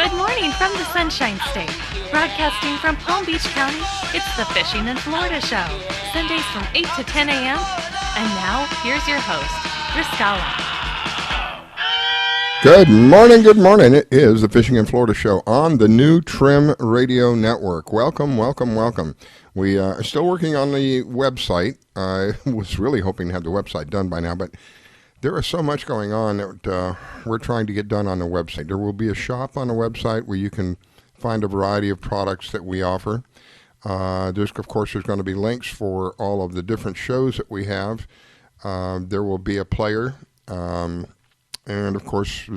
Good morning from the Sunshine State. Broadcasting from Palm Beach County, it's the Fishing in Florida Show. Sundays from 8 to 10 a.m. And now, here's your host, Mikaela. Good morning, good morning. It is the Fishing in Florida Show on the new Trim Radio Network. Welcome, welcome, welcome. We are still working on the website. I was really hoping to have the website done by now, but there is so much going on that we're trying to get done on the website. There will be a shop on the website where you can find a variety of products that we offer. There's going to be links for all of the different shows that we have. There will be a player, and of course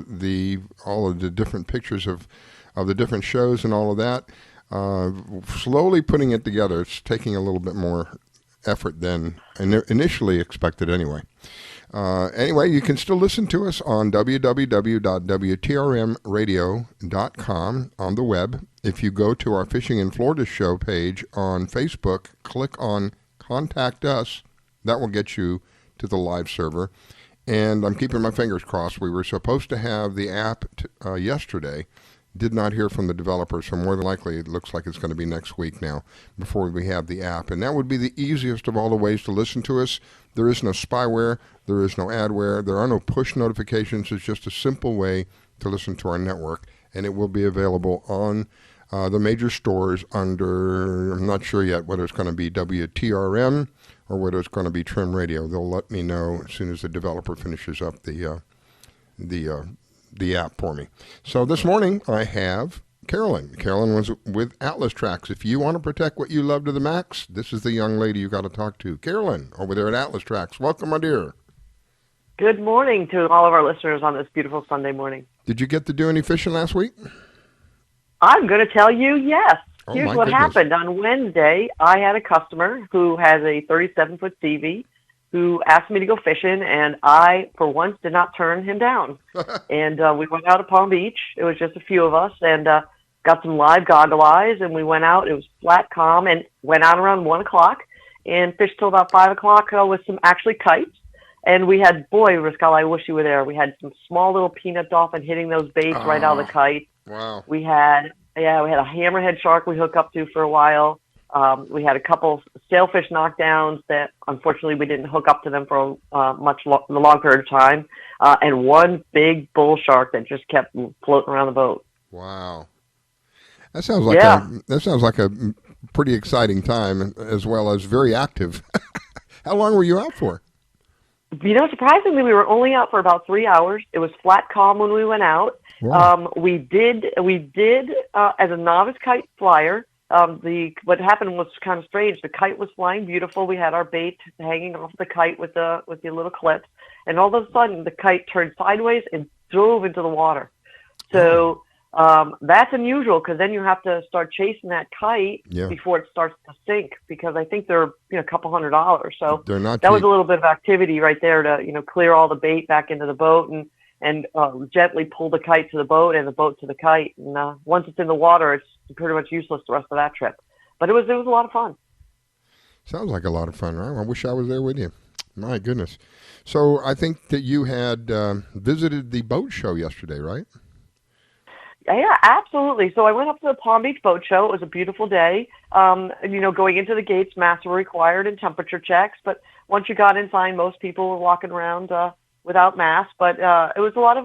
all of the different pictures of the different shows and all of that. Slowly putting it together. It's taking a little bit more effort than initially expected anyway. Anyway, you can still listen to us on www.WTRMradio.com on the web. If you go to our Fishing in Florida Show page on Facebook, click on Contact Us. That will get you to the live server. And I'm keeping my fingers crossed. We were supposed to have the app yesterday. Did not hear from the developers, so more than likely it looks like it's going to be next week now before we have the app. And that would be the easiest of all the ways to listen to us. There is no spyware. There is no adware. There are no push notifications. It's just a simple way to listen to our network. And it will be available on the major stores under, I'm not sure yet whether it's going to be WTRM or whether it's going to be Trim Radio. They'll let me know as soon as the developer finishes up the app for me. So this morning I have Carolyn. Carolyn was with Atlas Trax. If you want to protect what you love to the max, this is the young lady you got to talk to. Carolyn, over there at Atlas Trax. Welcome, my dear. Good morning to all of our listeners on this beautiful Sunday morning. Did you get to do any fishing last week? I'm going to tell you yes. Oh, Here's my what goodness. happened. On Wednesday, I had a customer who has a 37-foot CV who asked me to go fishing, and I, for once, did not turn him down. And we went out to Palm Beach. It was just a few of us, and got some live goggle eyes, and we went out. It was flat, calm, and went out around 1 o'clock and fished till about 5 o'clock with some actually kites. And we had, boy, Mikaela, I wish you were there. We had some small little peanut dolphin hitting those baits right out of the kite. Wow. We had a hammerhead shark we hooked up to for a while. We had a couple sailfish knockdowns that unfortunately we didn't hook up to them for a long period of time, and one big bull shark that just kept floating around the boat. Wow, that sounds like a pretty exciting time as well as very active. How long were you out for? You know, surprisingly, we were only out for about 3 hours. It was flat calm when we went out. Wow. We did as a novice kite flyer. What happened was kind of strange. The kite was flying beautiful. We had our bait hanging off the kite with the little clips, and all of a sudden the kite turned sideways and drove into the water. So that's unusual because then you have to start chasing that kite before it starts to sink, because I think they're a couple $100. So that was a little bit of activity right there to clear all the bait back into the boat and gently pull the kite to the boat and the boat to the kite. And once it's in the water, it's pretty much useless the rest of that trip. But it was a lot of fun. Sounds like a lot of fun, right? I wish I was there with you. My goodness. So I think that you had visited the boat show yesterday, right? Yeah, absolutely. So I went up to the Palm Beach Boat Show. It was a beautiful day. Going into the gates, masks were required and temperature checks. But once you got inside, most people were walking around without masks. But it was a lot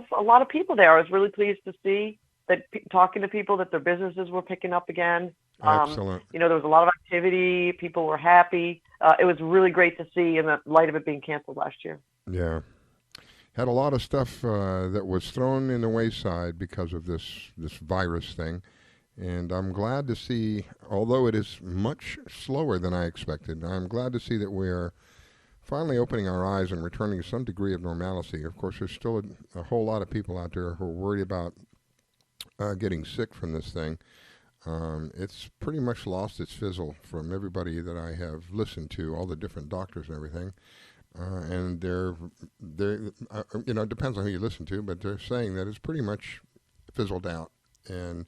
of people there. I was really pleased to see that, talking to people, that their businesses were picking up again. Excellent. There was a lot of activity. People were happy. It was really great to see in the light of it being canceled last year. Yeah. Had a lot of stuff that was thrown in the wayside because of this virus thing. And I'm glad to see, although it is much slower than I expected, I'm glad to see that we're finally opening our eyes and returning to some degree of normalcy. Of course, there's still a whole lot of people out there who are worried about getting sick from this thing. It's pretty much lost its fizzle from everybody that I have listened to, all the different doctors and everything. And they're it depends on who you listen to, but they're saying that it's pretty much fizzled out. And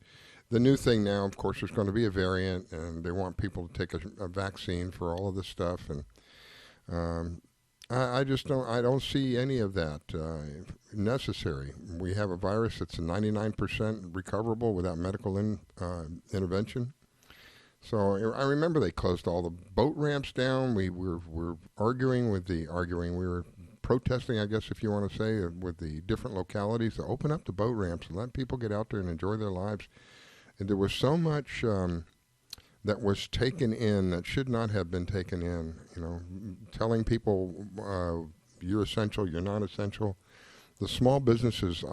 the new thing now, of course, there's going to be a variant, and they want people to take a vaccine for all of this stuff. And I just don't. I don't see any of that necessary. We have a virus that's 99% recoverable without medical intervention. So I remember they closed all the boat ramps down. We were arguing. We were protesting, I guess, if you want to say, with the different localities to open up the boat ramps and let people get out there and enjoy their lives. And there was so much that was taken in that should not have been taken in. You know, telling people you're essential, you're not essential. The small businesses,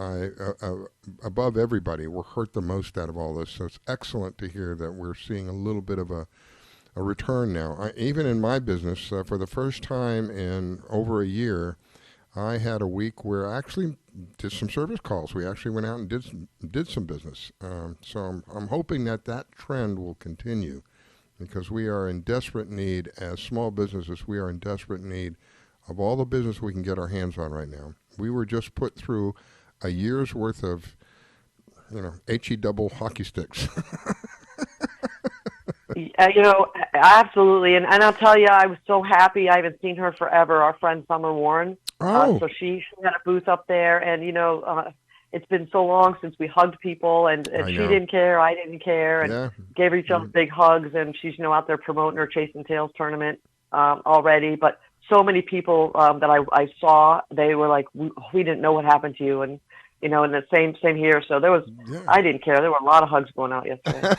above everybody, were hurt the most out of all this. So it's excellent to hear that we're seeing a little bit of a return now. Even in my business, for the first time in over a year, I had a week where I actually did some service calls. We actually went out and did some business. So I'm hoping that trend will continue, because we are in desperate need, as small businesses, we are in desperate need of all the business we can get our hands on right now. We were just put through a year's worth of, HE double hockey sticks. Absolutely. And I'll tell you, I was so happy. I haven't seen her forever. Our friend Summer Warren. Oh. So she had a booth up there, and, it's been so long since we hugged people, and she didn't care, I didn't care, and gave each other big hugs, and she's, out there promoting her Chasing Tails tournament already. But so many people that I saw, they were like, we didn't know what happened to you, and and the same here. So there was, I didn't care. There were a lot of hugs going out yesterday.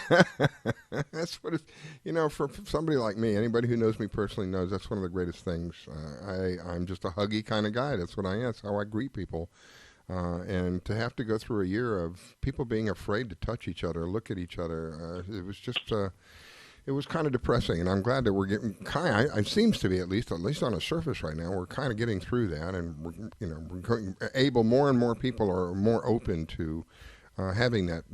That's what it's, for somebody like me, anybody who knows me personally knows that's one of the greatest things. I'm just a huggy kind of guy. That's what I am. That's how I greet people. And to have to go through a year of people being afraid to touch each other, look at each other, it was just, it was kind of depressing. And I'm glad that we're getting it seems to be at least on the surface right now, we're kind of getting through that, and we're able, more and more people are more open to having that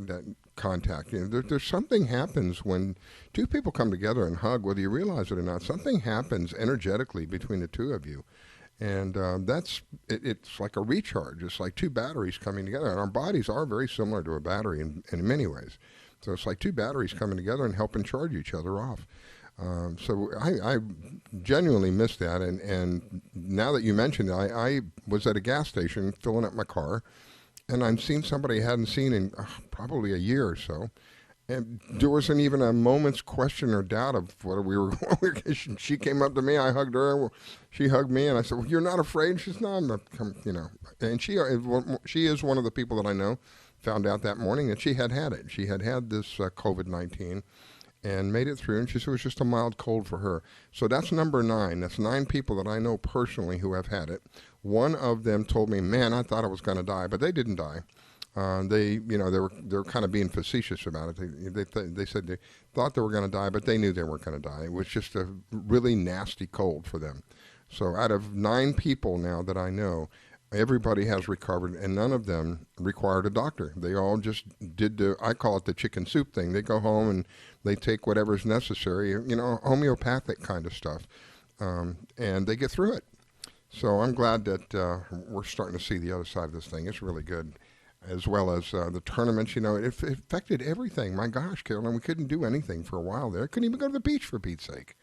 contact. There's something happens when two people come together and hug, whether you realize it or not. Something happens energetically between the two of you. And it's like a recharge. It's like two batteries coming together. And our bodies are very similar to a battery in many ways. So it's like two batteries coming together and helping charge each other off. So I genuinely miss that. And now that you mentioned it, I was at a gas station filling up my car, and I'm seeing somebody I hadn't seen in probably a year or so. And there wasn't even a moment's question or doubt of whether we were going. She came up to me, I hugged her, she hugged me, and I said, "Well, you're not afraid?" She said, "No, I'm not." And she is one of the people that I know. Found out that morning that she had it. She had this COVID-19 and made it through, and she said it was just a mild cold for her. So that's number 9. That's 9 people that I know personally who have had it. One of them told me, "Man, I thought I was going to die," but they didn't die. They were kind of being facetious about it. They said they thought they were going to die, but they knew they weren't going to die. It was just a really nasty cold for them. So out of 9 people now that I know, everybody has recovered, and none of them required a doctor. They all just did I call it the chicken soup thing. They go home and they take whatever's necessary, homeopathic kind of stuff, and they get through it. So I'm glad that we're starting to see the other side of this thing. It's really good. As well as the tournaments, it affected everything. My gosh, Carolyn, we couldn't do anything for a while there. Couldn't even go to the beach, for Pete's sake.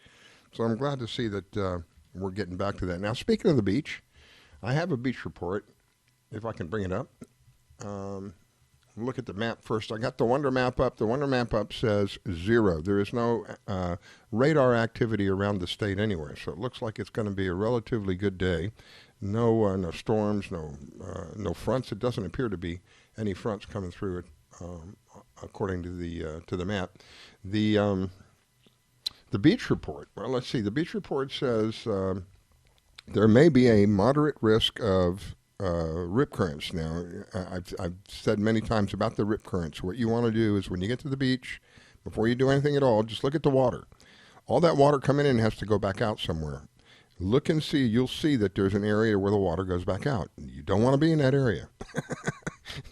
So I'm glad to see that we're getting back to that. Now, speaking of the beach, I have a beach report, if I can bring it up. Look at the map first. I got the Wonder Map up. The Wonder Map up says 0. There is no radar activity around the state anywhere, so it looks like it's going to be a relatively good day. No storms, no fronts. It doesn't appear to be any fronts coming through it, according to the map. The beach report. Well, let's see. The beach report says there may be a moderate risk of rip currents. Now, I've said many times about the rip currents. What you want to do is when you get to the beach, before you do anything at all, just look at the water. All that water coming in has to go back out somewhere. Look and see. You'll see that there's an area where the water goes back out. You don't want to be in that area.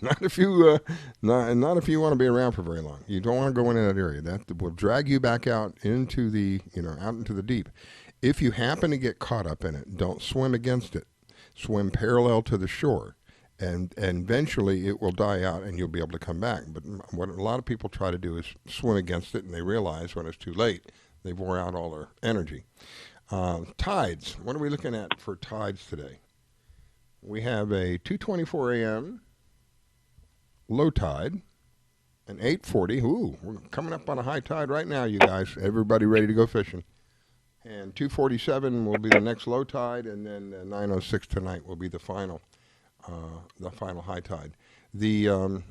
Not if you want to be around for very long. You don't want to go into that area. That will drag you back out into the out into the deep. If you happen to get caught up in it, don't swim against it. Swim parallel to the shore, and eventually it will die out, and you'll be able to come back. But what a lot of people try to do is swim against it, and they realize when it's too late, they've wore out all their energy. Tides. What are we looking at for tides today? We have a 2:24 a.m. low tide, an 8:40. Ooh, we're coming up on a high tide right now, you guys. Everybody ready to go fishing. And 2:47 will be the next low tide, and then 9:06 tonight will be the final high tide. The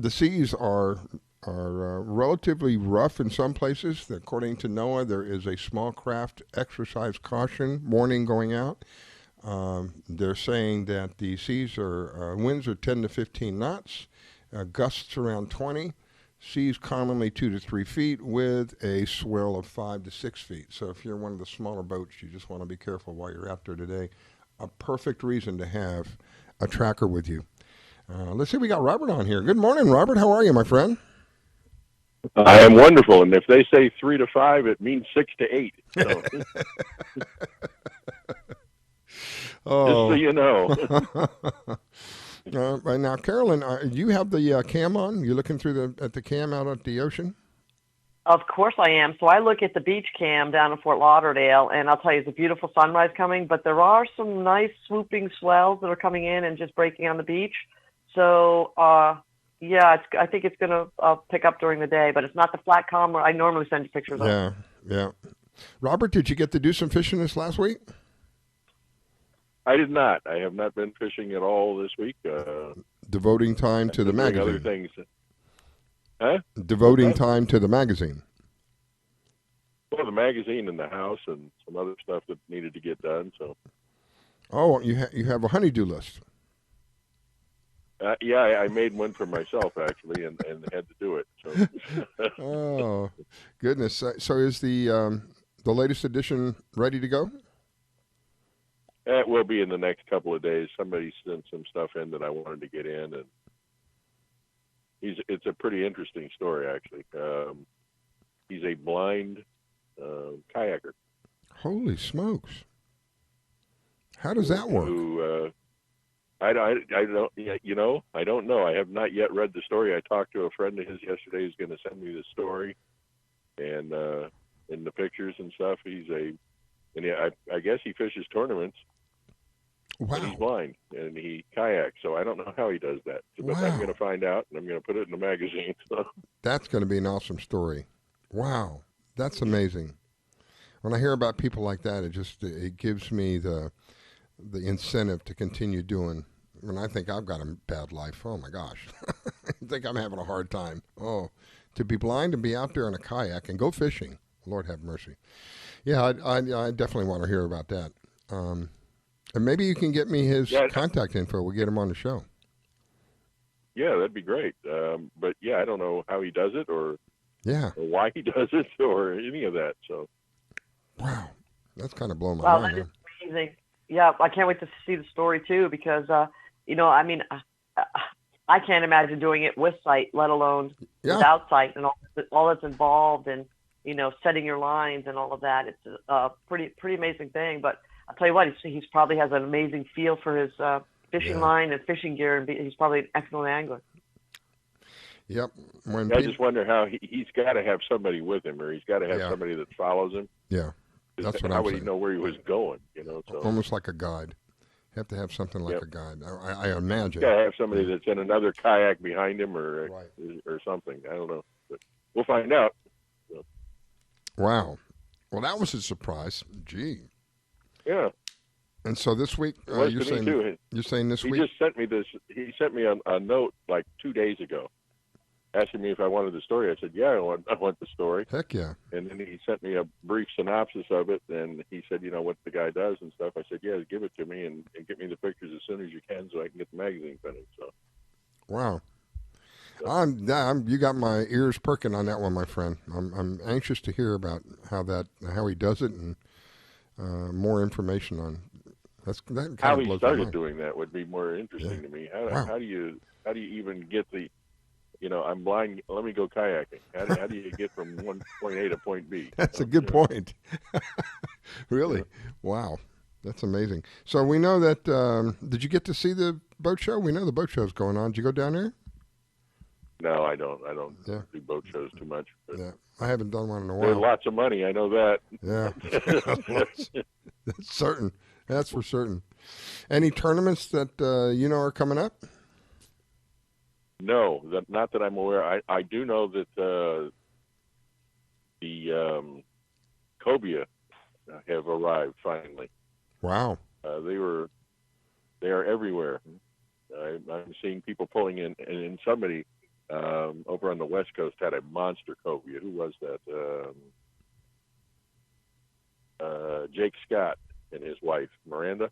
seas are relatively rough in some places. According to NOAA, there is a small craft exercise caution warning going out. They're saying that the seas winds are 10 to 15 knots, gusts around 20, seas commonly 2 to 3 feet with a swell of 5 to 6 feet. So if you're one of the smaller boats, you just want to be careful while you're out there today. A perfect reason to have a tracker with you. Let's see, we got Robert on here. Good morning, Robert. How are you, my friend? I am wonderful, and if they say 3 to 5, it means 6 to 8. So. Oh. Just so you know. Right now, Carolyn, you have the cam on? You looking through at the cam out at the ocean? Of course I am. So I look at the beach cam down in Fort Lauderdale, and I'll tell you, it's a beautiful sunrise coming, but there are some nice swooping swells that are coming in and just breaking on the beach. So, yeah, I think it's going to pick up during the day, but it's not the flat calm where I normally send you pictures of. Yeah. Robert, did you get to do some fishing this last week? I did not. I have not been fishing at all this week. Devoting time to the magazine. Other things. Huh? Devoting time to the magazine. Well, the magazine and the house and some other stuff that needed to get done. So. Oh, you have a honey-do list. Yeah, I made one for myself actually, and had to do it. So. Oh, goodness! So is the latest edition ready to go? It will be in the next couple of days. Somebody sent some stuff in that I wanted to get in, and it's a pretty interesting story, actually. He's a blind kayaker. Holy smokes! How does that work? I don't. I don't know. I have not yet read the story. I talked to a friend of his yesterday who's going to send me the story, and the pictures and stuff. I guess he fishes tournaments. Wow. And he's blind, and he kayaks, so I don't know how he does that. But Wow. I'm going to find out, and I'm going to put it in a magazine. So. That's going to be an awesome story. Wow, that's amazing. When I hear about people like that, it gives me the incentive to continue doing. When I think I've got a bad life, oh my gosh, I think I'm having a hard time. Oh, to be blind and be out there in a kayak and go fishing, Lord have mercy. Yeah, I definitely want to hear about that. And maybe you can get me his contact info. We'll get him on the show. Yeah, that'd be great. But yeah, I don't know how he does it or why he does it or any of that. So. Wow, that's kind of blowing my mind. Wow, that is amazing. Yeah, I can't wait to see the story too because, I can't imagine doing it with sight, let alone without sight, and all that's involved, and setting your lines and all of that. It's a pretty amazing thing. But I'll tell you what, he's probably has an amazing feel for his fishing line and fishing gear, and he's probably an excellent angler. Yep. I just wonder how he's got to have somebody with him, or he's got to have somebody that follows him. Yeah, that's what I'm saying. How would he know where he was going? So. Almost like a guide. Have to have something like a guide. I imagine. You got to have somebody that's in another kayak behind him, or something. I don't know, but we'll find out. So. Wow. Well, that was a surprise. Gee. Yeah. And so this week, you're saying this week? He just sent me this. He sent me a note like 2 days ago, asking me if I wanted the story. I said, yeah, I want the story. Heck yeah. And then he sent me a brief synopsis of it, and he said, what the guy does and stuff. I said, yeah, give it to me and get me the pictures as soon as you can so I can get the magazine finished. So. Wow. You got my ears perking on that one, my friend. I'm anxious to hear about how he does it, and more information on that. How he started doing that would be more interesting to me. How do you even get the, I'm blind, let me go kayaking. How do you get from point A to point B? That's a good point. Really? Yeah. Wow. That's amazing. So we know that, did you get to see the boat show? We know the boat show's going on. Did you go down there? No, I don't. I don't do boat shows too much. But. Yeah. I haven't done one in a There's while. lots of money. I know that. Yeah, that's certain. That's for certain. Any tournaments that are coming up? No, not that I'm aware. I do know that the cobia have arrived finally. Wow. They are everywhere. I'm seeing people pulling in, and somebody over on the West Coast had a monster cobia. Who was that? Jake Scott and his wife Miranda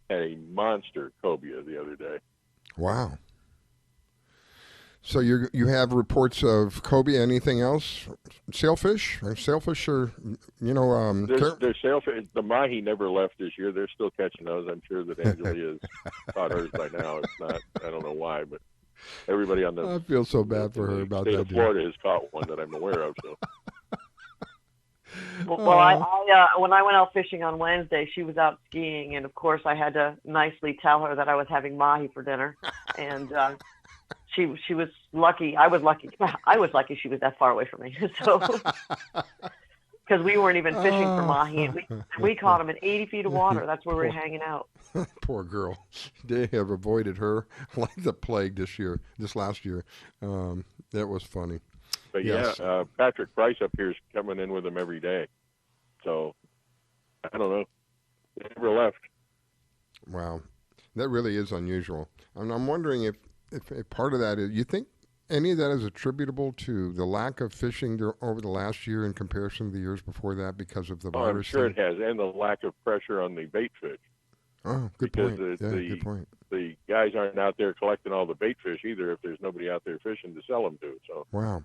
had a monster cobia the other day. Wow. So you have reports of cobia. Anything else? Sailfish? Sailfish are, There's sailfish. The mahi never left this year. They're still catching those. I'm sure that Angelia has caught hers by now. It's not. I don't know why, but everybody on the I feel so bad for her about state that. of Florida has caught one that I'm aware of. So. Well, I when I went out fishing on Wednesday, she was out skiing, and of course, I had to nicely tell her that I was having mahi for dinner, and she was lucky. I was lucky. I was lucky she was that far away from me. So, because we weren't even fishing for mahi, and we caught them in 80 feet of water. That's where we were hanging out. Poor girl. They have avoided her like the plague this last year. That was funny. But yes. yeah, Patrick Price up here is coming in with them every day. So, I don't know. They never left. Wow. That really is unusual. And I'm wondering if part of that is, you think any of that is attributable to the lack of fishing over the last year in comparison to the years before that because of the virus? I'm sure thing? it has, and the lack of pressure on the bait fish. Oh, good because point. Good point. The guys aren't out there collecting all the bait fish either if there's nobody out there fishing to sell them to. So. Wow.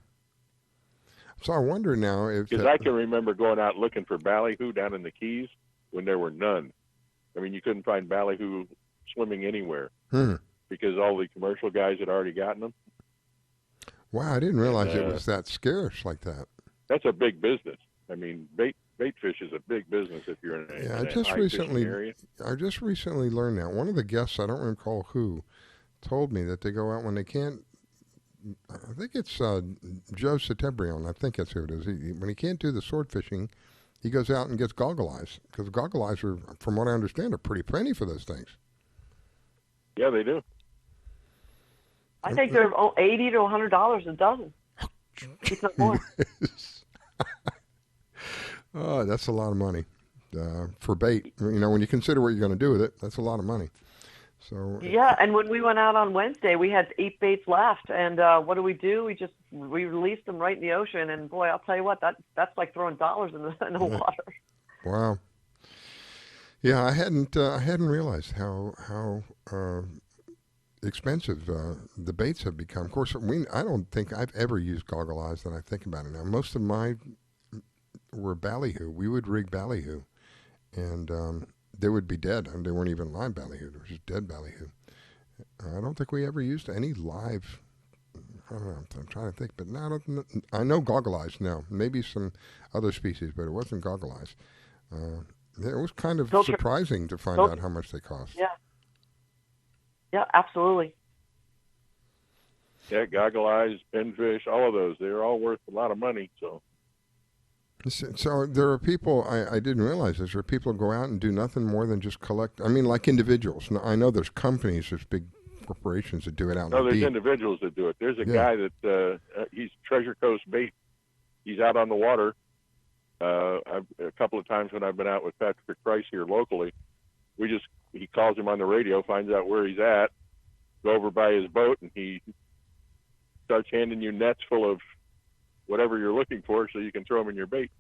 So I wonder now if... Because I can remember going out looking for ballyhoo down in the Keys when there were none. I mean, you couldn't find ballyhoo swimming anywhere because all the commercial guys had already gotten them. Wow, I didn't realize it was that scarce like that. That's a big business. I mean, bait fish is a big business if you're in a, in a high fishing area. I just recently learned that. One of the guests, I don't recall who, told me that they go out when they can't. I think it's Joe Settembrion. I think that's who it is. When he can't do the sword fishing, he goes out and gets goggle eyes because goggle eyes are, from what I understand, are pretty penny for those things. Yeah, they do. I think they're $80 to $100 a dozen. If not more. Oh, that's a lot of money for bait. When you consider what you're going to do with it, that's a lot of money. So yeah, and when we went out on Wednesday, we had 8 baits left, and what do? We released them right in the ocean, and boy, I'll tell you what, that's like throwing dollars in the water. Wow. Yeah, I hadn't realized how expensive the baits have become. Of course, I don't think I've ever used goggle eyes that I think about it now. Most of mine were ballyhoo. We would rig ballyhoo, and they would be dead. They weren't even live ballyhoo. They were just dead ballyhoo. I don't think we ever used any live. I don't know. I'm trying to think, but no, I know goggle eyes now. Maybe some other species, but it wasn't goggle eyes. It was kind of surprising to find out how much they cost. Yeah. Yeah, absolutely. Yeah, goggle eyes, pinfish, all of those. They're all worth a lot of money. So there are people, I didn't realize this, there are people who go out and do nothing more than just collect, like individuals. Now, I know there's companies, there's big corporations that do it out in the there's deep. Individuals that do it. There's a guy that, he's Treasure Coast Bait. He's out on the water. A couple of times when I've been out with Patrick Price here locally, he calls him on the radio, finds out where he's at, go over by his boat, and he starts handing you nets full of whatever you're looking for so you can throw them in your bait.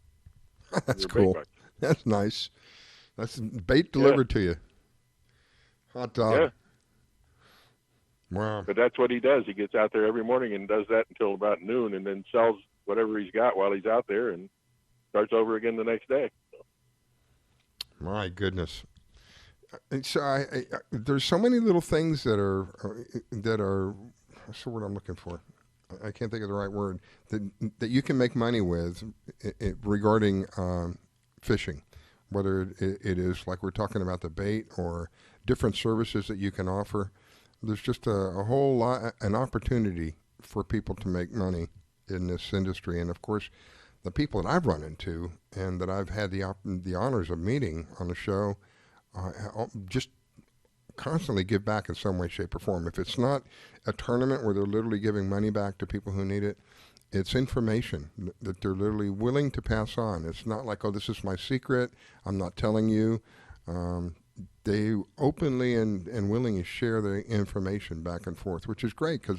That's cool. That's nice. That's bait delivered to you. Hot dog. Yeah. Wow. But that's what he does. He gets out there every morning and does that until about noon and then sells whatever he's got while he's out there and starts over again the next day. My goodness. So there's so many little things that are what's the word I'm looking for? I can't think of the right word, that you can make money with regarding fishing, whether it is like we're talking about the bait or different services that you can offer. There's just a whole lot, an opportunity for people to make money in this industry. And of course, the people that I've run into and that I've had the honors of meeting on the show just constantly give back in some way, shape, or form. If it's not a tournament where they're literally giving money back to people who need it, it's information that they're literally willing to pass on. It's not like, oh, this is my secret, I'm not telling you. They openly and willingly share the information back and forth, which is great, because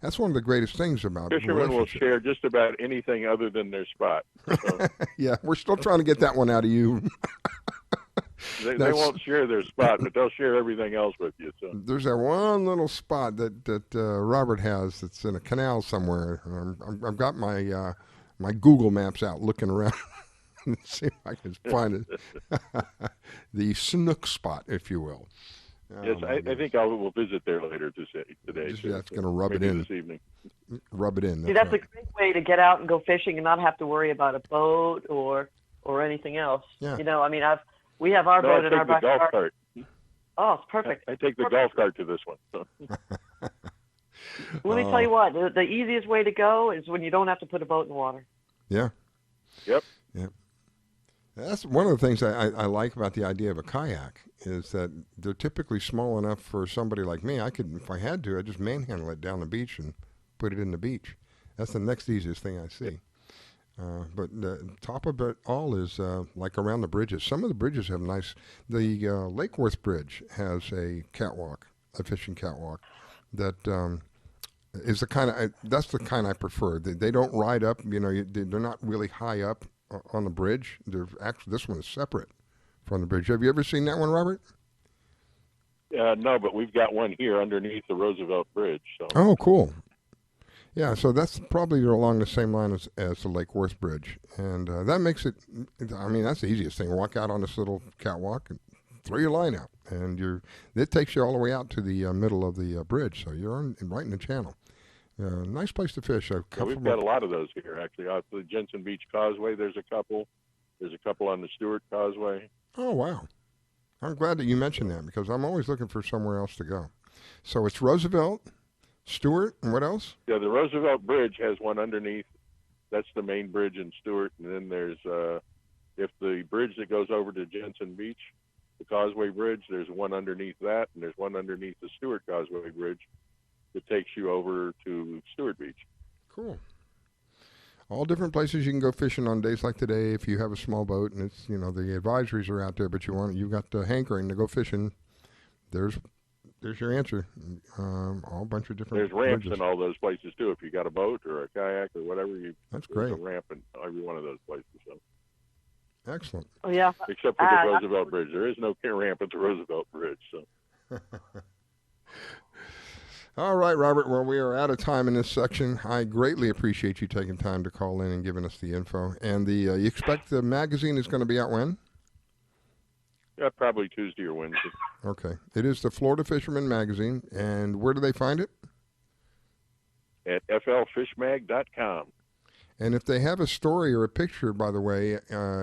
that's one of the greatest things about Fishermen will share just about anything other than their spot. So. Yeah, we're still trying to get that one out of you. They won't share their spot, but they'll share everything else with you. So. There's that one little spot that Robert has that's in a canal somewhere. I've got my my Google Maps out looking around and see if I can find it. The snook spot, if you will. Yes, I think I will visit there later today. That's going to rub it in. This evening. Rub it in. See, that's right. A great way to get out and go fishing and not have to worry about a boat or anything else. Yeah. You know, I mean, we have our boat in our backyard. Golf cart. Oh, it's perfect. I take the golf cart to this one. So. Let me tell you what, the easiest way to go is when you don't have to put a boat in the water. Yeah. Yep. Yep. That's one of the things I like about the idea of a kayak is that they're typically small enough for somebody like me. I could, if I had to, I'd just manhandle it down the beach and put it in the beach. That's the next easiest thing I see. But the top of it all is like around the bridges. Some of the bridges have nice. The Lake Worth Bridge has a catwalk, a fishing catwalk, that is the kind that's the kind I prefer. They don't ride up. You know, they're not really high up on the bridge. They're actually, this one is separate from the bridge. Have you ever seen that one, Robert? No, but we've got one here underneath the Roosevelt Bridge. So. Oh, cool. Yeah, so that's probably along the same line as the Lake Worth Bridge. And that makes it, I mean, that's the easiest thing. Walk out on this little catwalk and throw your line out. And it takes you all the way out to the middle of the bridge. So you're right in the channel. Nice place to fish. We've got a lot of those here, actually. Off the Jensen Beach Causeway, there's a couple. There's a couple on the Stewart Causeway. Oh, wow. I'm glad that you mentioned that because I'm always looking for somewhere else to go. So it's Roosevelt, Stewart, and what else? Yeah, the Roosevelt Bridge has one underneath. That's the main bridge in Stewart. And then there's, if the bridge that goes over to Jensen Beach, the Causeway Bridge, there's one underneath that, and there's one underneath the Stewart Causeway Bridge that takes you over to Stewart Beach. Cool. All different places you can go fishing on days like today if you have a small boat and it's, you know, the advisories are out there, but you've got the hankering to go fishing. There's your answer. All bunch of different. There's ramps bridges in all those places too. If you got a boat or a kayak or whatever, that's there's great. a ramp in every one of those places. So. Excellent. Oh yeah. Except for the Roosevelt Bridge, there is no ramp at the Roosevelt Bridge. So. All right, Robert. Well, we are out of time in this section. I greatly appreciate you taking time to call in and giving us the info. And you expect the magazine is going to be out when? Yeah, probably Tuesday or Wednesday. Okay. It is the Florida Fisherman magazine. And where do they find it? At flfishmag.com. And if they have a story or a picture, by the way,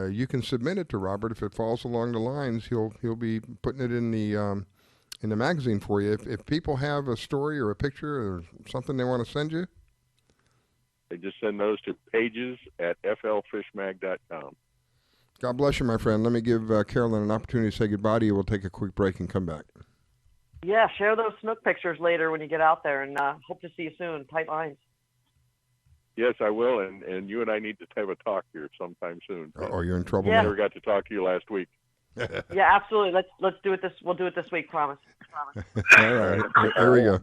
you can submit it to Robert. If it falls along the lines, he'll be putting it in the magazine for you. If people have a story or a picture or something they want to send you, they just send those to pages at flfishmag.com. God bless you, my friend. Let me give Carolyn an opportunity to say goodbye to you. We'll take a quick break and come back. Yeah, share those snook pictures later when you get out there, and hope to see you soon. Tight lines. Yes, I will, and you and I need to have a talk here sometime soon. Oh, you're in trouble. Yeah. I never got to talk to you last week. Yeah, absolutely. Let's do it this. We'll do it this week. Promise. All right. Here we go.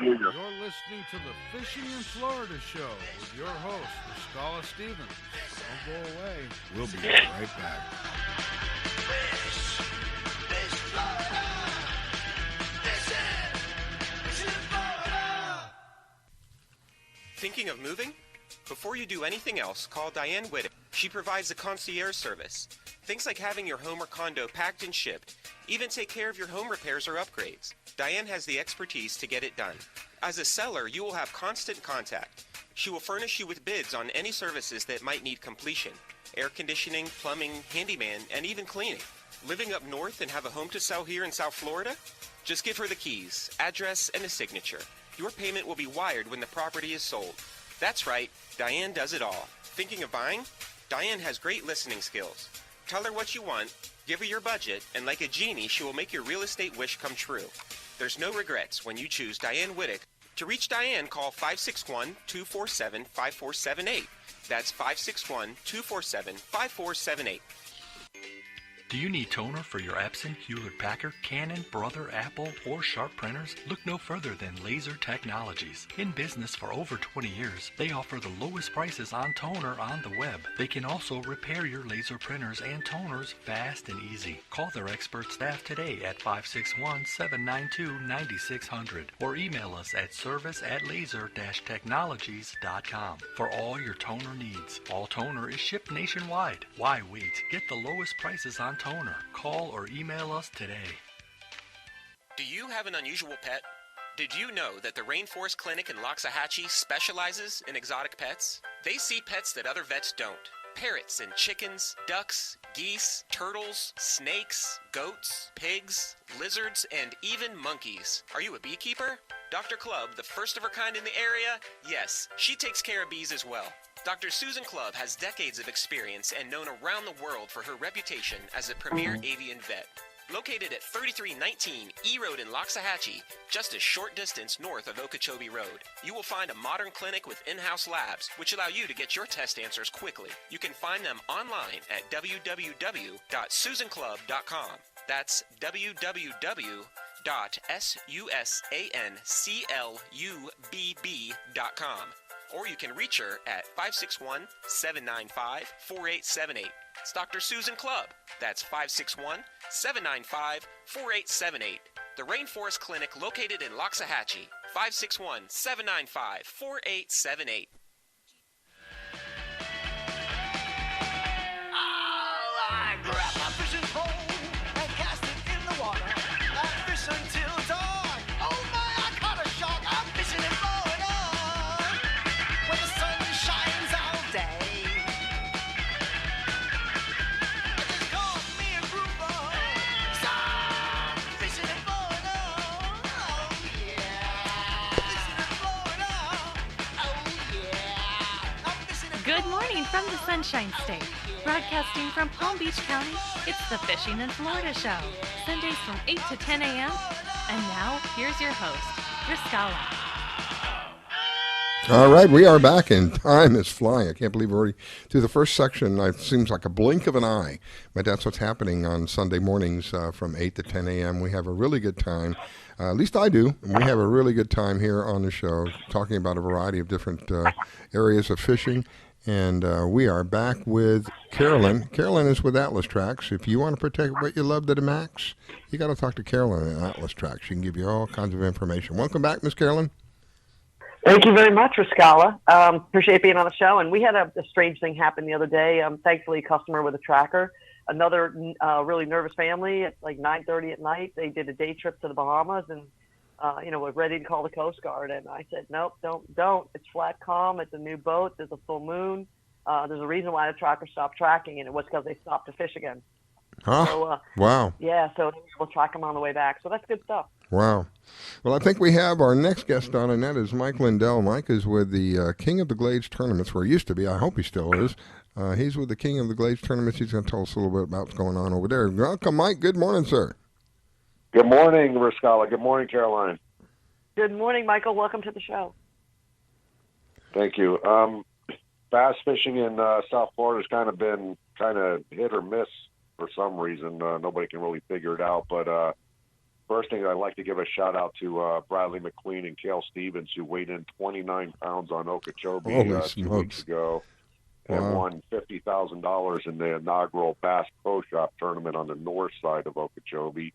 You're listening to the Fishing in Florida show with your host, Mikaela Stevens. Don't go away. We'll be right back. Thinking of moving? Before you do anything else, call Diane Whittem. She provides a concierge service. Things like having your home or condo packed and shipped. Even take care of your home repairs or upgrades. Diane has the expertise to get it done. As a seller, you will have constant contact. She will furnish you with bids on any services that might need completion. Air conditioning, plumbing, handyman, and even cleaning. Living up north and have a home to sell here in South Florida? Just give her the keys, address, and a signature. Your payment will be wired when the property is sold. That's right, Diane does it all. Thinking of buying? Diane has great listening skills. Tell her what you want, give her your budget, and like a genie, she will make your real estate wish come true. There's no regrets when you choose Diane Whittick. To reach Diane, call 561-247-5478. That's 561-247-5478. Do you need toner for your Epson, Hewlett-Packard, Canon, Brother, Apple, or Sharp printers? Look no further than Laser Technologies. In business for over 20 years, they offer the lowest prices on toner on the web. They can also repair your laser printers and toners fast and easy. Call their expert staff today at 561-792-9600 or email us at service@laser-technologies.com for all your toner needs. All toner is shipped nationwide. Why wait? Get the lowest prices on toner. Call or email us today. Do you have an unusual pet? Did you know that the Rainforest Clinic in Loxahatchee specializes in exotic pets? They see pets that other vets don't. Parrots and chickens, ducks, geese, turtles, snakes, goats, pigs, lizards, and even monkeys. Are you a beekeeper? Dr. Clubb, the first of her kind in the area? Yes, she takes care of bees as well. Dr. Susan Clubb has decades of experience and known around the world for her reputation as a premier avian vet. Located at 3319 E Road in Loxahatchee, just a short distance north of Okeechobee Road, you will find a modern clinic with in-house labs, which allow you to get your test answers quickly. You can find them online at www.susanclubb.com. That's www.susanclubb.com. Or you can reach her at 561-795-4878. It's Dr. Susan Clubb. That's 561-795-4878. The Rainforest Clinic located in Loxahatchee. 561-795-4878. I grab my fishing pole and cast it in the water. I fish until dawn. Oh my, I caught a shark. I'm fishing in Florida where the sun shines all day. I just caught me a grouper. So I'm fishing in Florida. Oh yeah. Fishing in Florida. Oh yeah. I'm fishing in Good morning from the Sunshine State. Broadcasting from Palm Beach County, it's the Fishing in Florida Show. Sundays from 8 to 10 a.m. And now, here's your host, Riscala. All right, we are back, and time is flying. I can't believe we're already through the first section. It seems like a blink of an eye, but that's what's happening on Sunday mornings from 8 to 10 a.m. We have a really good time. At least I do. We have a really good time here on the show, talking about a variety of different areas of fishing. And we are back with Carolyn. Carolyn is with Atlas Trax. If you want to protect what you love to the max, you got to talk to Carolyn at Atlas Trax. She can give you all kinds of information. Welcome back, Miss Carolyn. Thank you very much, Riscala. Appreciate being on the show. And we had a strange thing happen the other day. Thankfully, a customer with a tracker, another really nervous family. At like 9:30 at night, they did a day trip to the Bahamas and we're ready to call the Coast Guard. And I said, nope, don't. It's flat calm. It's a new boat. There's a full moon. There's a reason why the tracker stopped tracking, and it was because they stopped to fish again. Huh? So, Wow. Yeah, so we'll track them on the way back. So that's good stuff. Wow. Well, I think we have our next guest on, and that is Mike Leldl. Mike is with the King of the Glades tournaments, where he used to be. I hope he still is. He's with the King of the Glades tournaments. He's going to tell us a little bit about what's going on over there. Welcome, Mike. Good morning, sir. Good morning, Riscala. Good morning, Caroline. Good morning, Michael. Welcome to the show. Thank you. Bass fishing in South Florida has kind of been hit or miss for some reason. Nobody can really figure it out. But first thing, I'd like to give a shout out to Bradley McQueen and Cale Stevens, who weighed in 29 pounds on Okeechobee 2 weeks ago and won $50,000 in the inaugural Bass Pro Shop tournament on the north side of Okeechobee.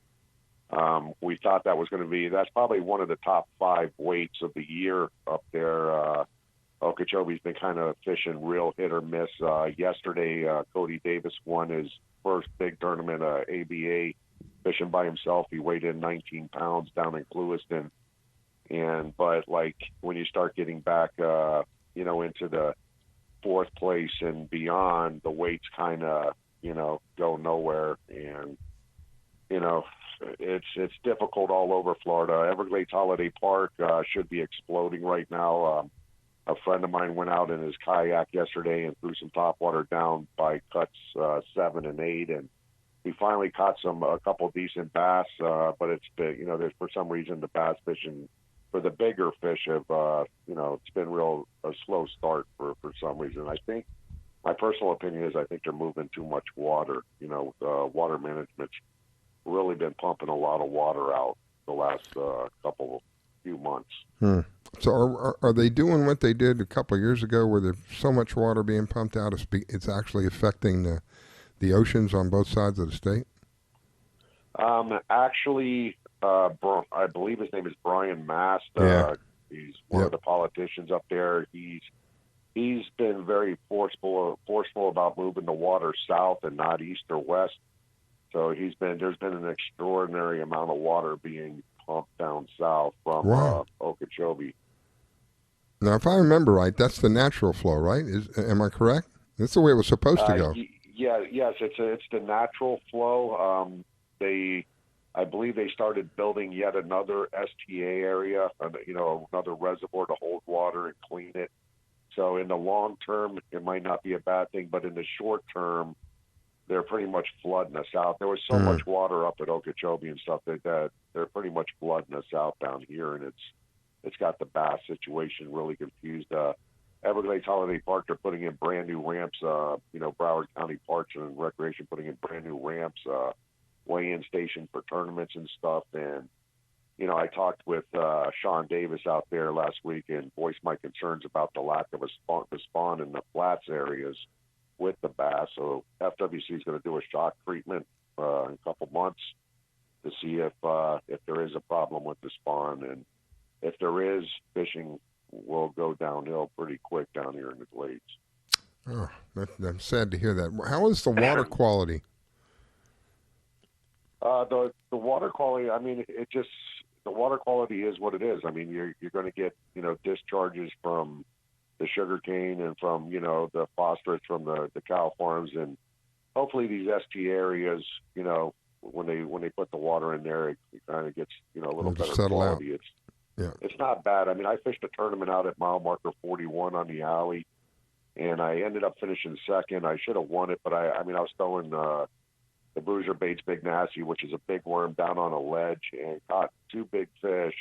We thought that was going to be, that's probably one of the top 5 weights of the year up there. Okeechobee's been kind of fishing real hit or miss. Yesterday, Cody Davis won his first big tournament, ABA, fishing by himself. He weighed in 19 pounds down in Clewiston. But like when you start getting back, into the 4th place and beyond, the weights kind of, go nowhere. And, it's difficult all over Florida. Everglades Holiday Park should be exploding right now. A friend of mine went out in his kayak yesterday and threw some topwater down by cuts 7 and 8, and he finally caught a couple decent bass. But it's been, there's for some reason the bass fishing for the bigger fish have, it's been a slow start for some reason. I think my personal opinion is I think they're moving too much water. Water management's really been pumping a lot of water out the last few months. So are they doing what they did a couple of years ago, where there's so much water being pumped out, it's actually affecting the oceans on both sides of the state? Actually, I believe his name is Brian Mast. He's one of the politicians up there. He's been very forceful about moving the water south and not east or west. So there's been an extraordinary amount of water being pumped down south from Okeechobee. Now, if I remember right, that's the natural flow, right? Am I correct? That's the way it was supposed to go. Yes, it's the natural flow. I believe they started building yet another STA area, another reservoir to hold water and clean it. So in the long term, it might not be a bad thing, but in the short term, they're pretty much flooding us out. There was so much water up at Okeechobee and stuff that they're pretty much flooding us out down here, and it's got the bass situation really confused. Everglades Holiday Park, they're putting in brand new ramps. Broward County Parks and Recreation putting in brand new ramps, weigh-in station for tournaments and stuff. And I talked with Sean Davis out there last week and voiced my concerns about the lack of the spawn in the flats areas with the bass. So FWC is going to do a shock treatment in a couple months to see if there is a problem with the spawn, and if there is, fishing will go downhill pretty quick down here in the Glades. Oh, I'm sad to hear that. How is the water quality? The water quality, the water quality is what it is. I mean, you're going to get, discharges from the sugarcane and from, the phosphorus from the cow farms, and hopefully these ST areas, when they put the water in there, it kind of gets, a little better quality. It's not bad. I mean, I fished a tournament out at mile marker 41 on the alley, and I ended up finishing second. I should have won it, but I was throwing the Bruiser Baits Big Nasty, which is a big worm, down on a ledge, and caught 2 big fish.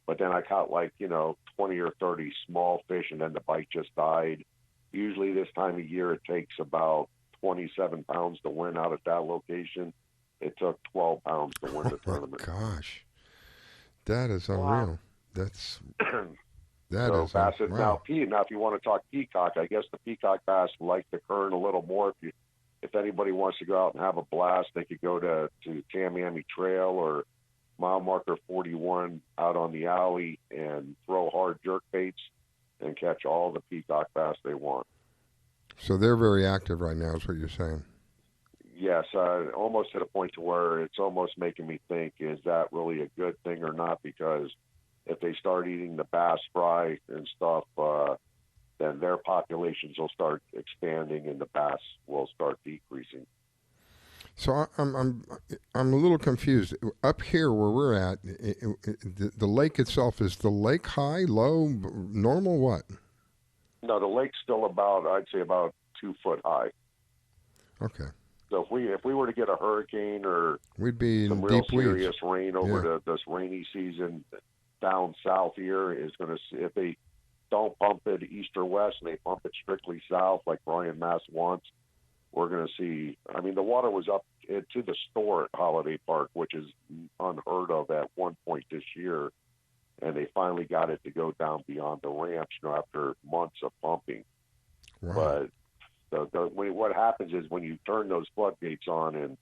But then I caught 20 or 30 small fish, and then the bite just died. Usually this time of year, it takes about 27 pounds to win out at that location. It took 12 pounds to win the tournament. Oh, gosh. That is unreal. Wow. That is bass. Wow. Now, if you want to talk peacock, I guess the peacock bass like the current a little more. If anybody wants to go out and have a blast, they could go to Tamiami Trail or mile marker 41 out on the alley and throw hard jerk baits and catch all the peacock bass they want. So they're very active right now, is what you're saying? Yes, almost to the point to where it's almost making me think, is that really a good thing or not? Because if they start eating the bass fry and stuff, then their populations will start expanding and the bass will start decreasing. So I'm a little confused. Up here where we're at, the lake itself, is the lake high, low, normal, what? No, the lake's still I'd say about 2 foot high. Okay. So if we were to get a hurricane or we'd be some in real deep serious weeds. rain over this rainy season down south here, is going to, if they don't pump it east or west and they pump it strictly south like Brian Mast wants, we're going to see, the water was up to the store at Holiday Park, which is unheard of at one point this year, and they finally got it to go down beyond the ramps after months of pumping. Wow. But what happens is when you turn those floodgates on and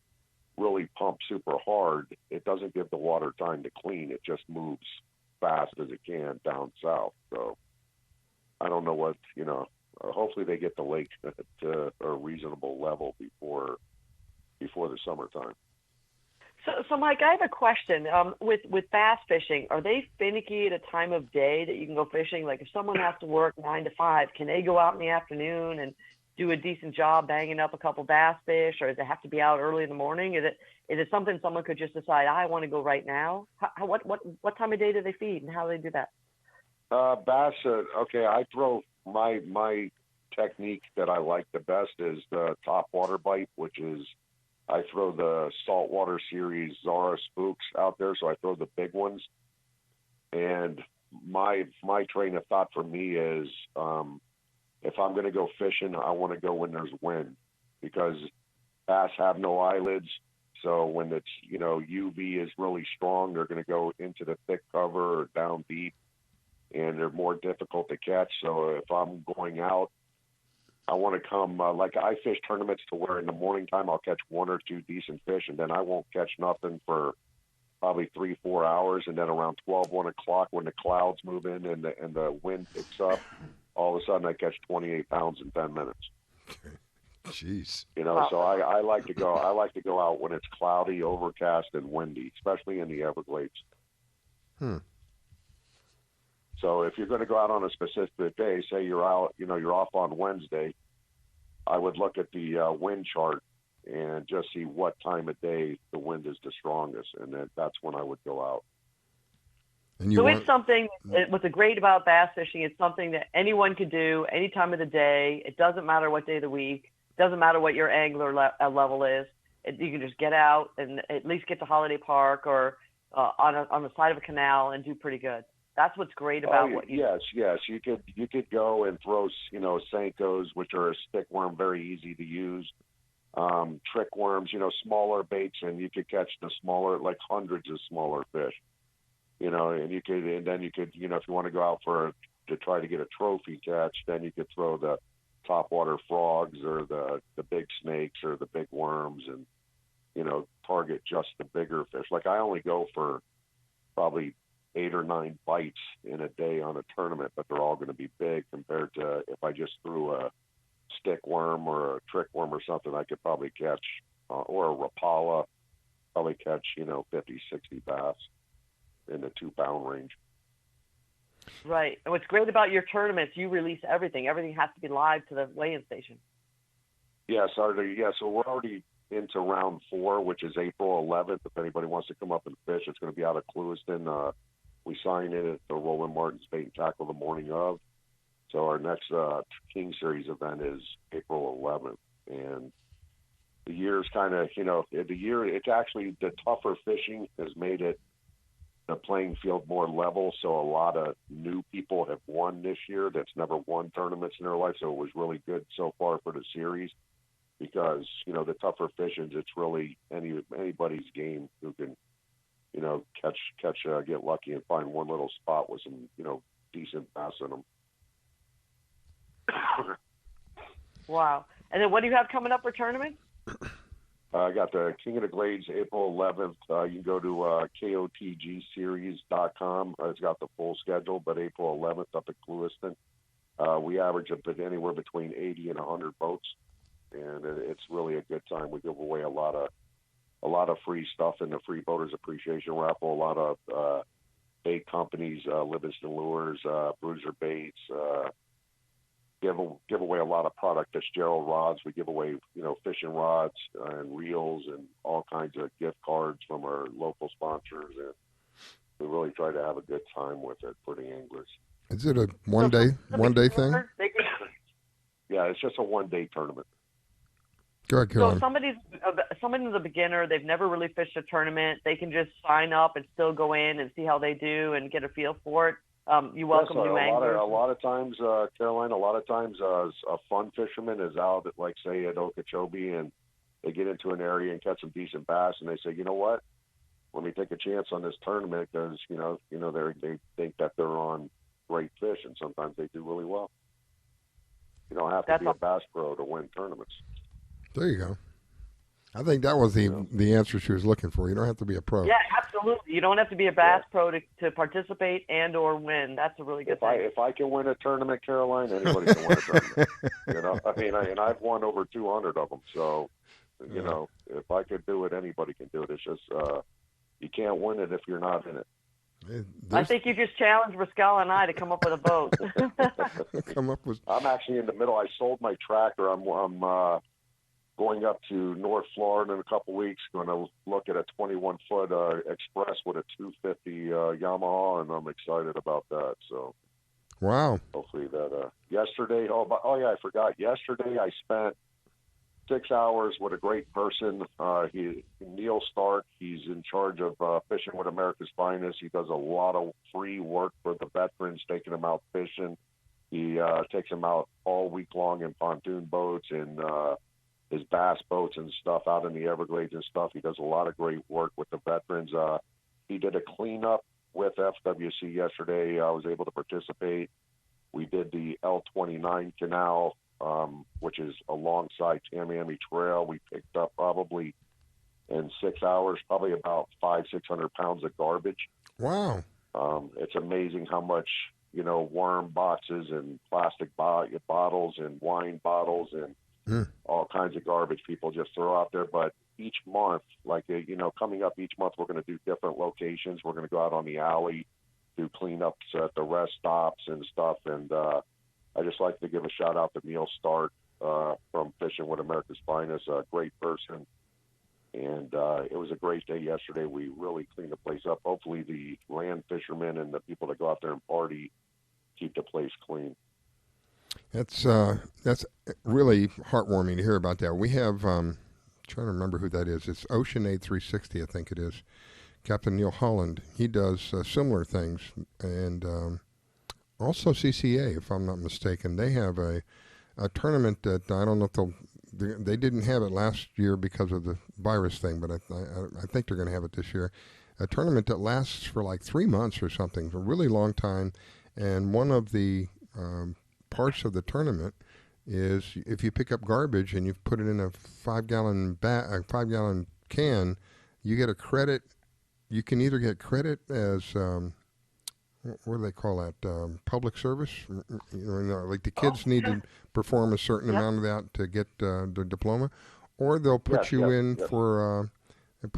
really pump super hard, it doesn't give the water time to clean. It just moves fast as it can down south. So I don't know what, hopefully they get the lake to a reasonable level before the summertime. So Mike, I have a question. With bass fishing, are they finicky at a time of day that you can go fishing? Like if someone has to work 9 to 5, can they go out in the afternoon and do a decent job banging up a couple bass fish, or does it have to be out early in the morning? Is it something someone could just decide, I want to go right now? What time of day do they feed, and how do they do that? Bass. Okay, I throw my technique that I like the best is the top water bite, which is I throw the saltwater series Zara Spooks out there, so I throw the big ones. And my train of thought for me is if I'm going to go fishing, I want to go when there's wind, because bass have no eyelids. So when it's, UV is really strong, they're going to go into the thick cover or down deep, and they're more difficult to catch. So if I'm going out, I want to come, like I fish tournaments to where in the morning time I'll catch 1 or 2 decent fish, and then I won't catch nothing for probably 3-4 hours. And then around 1 o'clock when the clouds move in and the wind picks up, all of a sudden I catch 28 pounds in 10 minutes. Jeez. So I like to go. I like to go out when it's cloudy, overcast, and windy, especially in the Everglades. So if you're going to go out on a specific day, say you're out, you're off on Wednesday, I would look at the wind chart and just see what time of day the wind is the strongest, and then that's when I would go out. And it's something, what's great about bass fishing, it's something that anyone could do any time of the day. It doesn't matter what day of the week. It doesn't matter what your angler level is. You can just get out and at least get to Holiday Park or on the side of a canal and do pretty good. That's what's great about what you do. Yes. You could go and throw, Senkos, which are a stick worm, very easy to use. Trick worms, smaller baits, and you could catch the smaller, like hundreds of smaller fish. And then you could, if you want to go out to try to get a trophy catch, then you could throw the topwater frogs or the big snakes or the big worms, and target just the bigger fish. Like I only go for probably 8 or 9 bites in a day on a tournament, but they're all going to be big compared to if I just threw a stick worm or a trick worm or something. I could probably catch or a Rapala, probably catch 50, 60 bass in the 2-pound range. Right. And what's great about your tournaments, you release everything. Everything has to be live to the weigh-in station. Yes. So we're already into round 4, which is April 11th. If anybody wants to come up and fish, it's going to be out of Clewiston. We sign in at the Roland Martin's Bait and Tackle the morning of. So our next King Series event is April 11th. And the year's kind of, it's actually the tougher fishing has made it the playing field more level. So a lot of new people have won this year that's never won tournaments in their life. So it was really good so far for the series because, the tougher fishing, it's really anybody's game who can, get lucky and find one little spot with some, decent bass in them. Wow. And then what do you have coming up for tournaments? I got the King of the Glades April 11th. You can go to kotgseries.com. It's got the full schedule, but April 11th up at Clewiston. We average anywhere between 80 and 100 boats, and it's really a good time. We give away a lot of free stuff in the Free Boaters Appreciation Raffle. A lot of bait companies, Livingston Lures, Bruiser Baits. Give away a lot of product. Fitzgerald rods. We give away, fishing rods and reels and all kinds of gift cards from our local sponsors, and we really try to have a good time with it for the anglers. Is it a one day thing? Yeah, it's just a 1-day tournament. Go ahead, Carolyn. So somebody's a beginner, they've never really fished a tournament, they can just sign up and still go in and see how they do and get a feel for it. You welcome new anglers. A lot of times, Caroline, a fun fisherman is out at, like, say, at Okeechobee, and they get into an area and catch some decent bass, and they say, you know what, let me take a chance on this tournament because, they think that they're on great fish, and sometimes they do really well. You don't have to be a bass pro to win tournaments. There you go. I think that was the answer she was looking for. You don't have to be a pro. Yeah, absolutely. You don't have to be a bass pro to participate and or win. That's a really good thing. If I can win a tournament, Caroline, anybody can win a tournament. And I've won over 200 of them. So, if I could do it, anybody can do it. It's just you can't win it if you're not in it. I think you just challenged Mikaela and I to come up with a boat. I'm actually in the middle. I sold my tractor. I'm going up to North Florida in a couple weeks. Going to look at a 21-foot Express with a 250 Yamaha, and I'm excited about that. So Wow. Hopefully that yesterday. I forgot. Yesterday I spent 6 hours with a great person. Neil Stark. He's in charge of Fishing with America's Finest. He does a lot of free work for the veterans, taking them out fishing. He takes them out all week long in pontoon boats and his bass boats and stuff out in the Everglades and stuff. He does a lot of great work with the veterans. He did a cleanup with FWC yesterday. I was able to participate. We did the L29 canal, which is alongside Tamiami Trail. We picked up probably in 6 hours, probably about 500-600 pounds of garbage. Wow. It's amazing how much, worm boxes and plastic bottles and wine bottles and all kinds of garbage people just throw out there. But each month, coming up each month, we're going to do different locations. We're going to go out on the alley, do cleanups at the rest stops and stuff. And I just like to give a shout out to Neil Stark from Fishing with America's Finest, a great person. And it was a great day yesterday. We really cleaned the place up. Hopefully the land fishermen and the people that go out there and party keep the place clean. That's really heartwarming to hear about that. We have, trying to remember who that is. It's Ocean Aid 360, I think it is. Captain Neil Holland. He does similar things. And also CCA, if I'm not mistaken. They have a tournament that I don't know if they didn't have it last year because of the virus thing, but I think they're going to have it this year. A tournament that lasts for like 3 months or something, for a really long time. And one of the parts of the tournament is if you pick up garbage and you put it in a 5-gallon can, you get a credit. You can either get credit as what do they call that? Public service. Like the kids need to perform a certain amount of that to get their diploma, or they'll put you in for a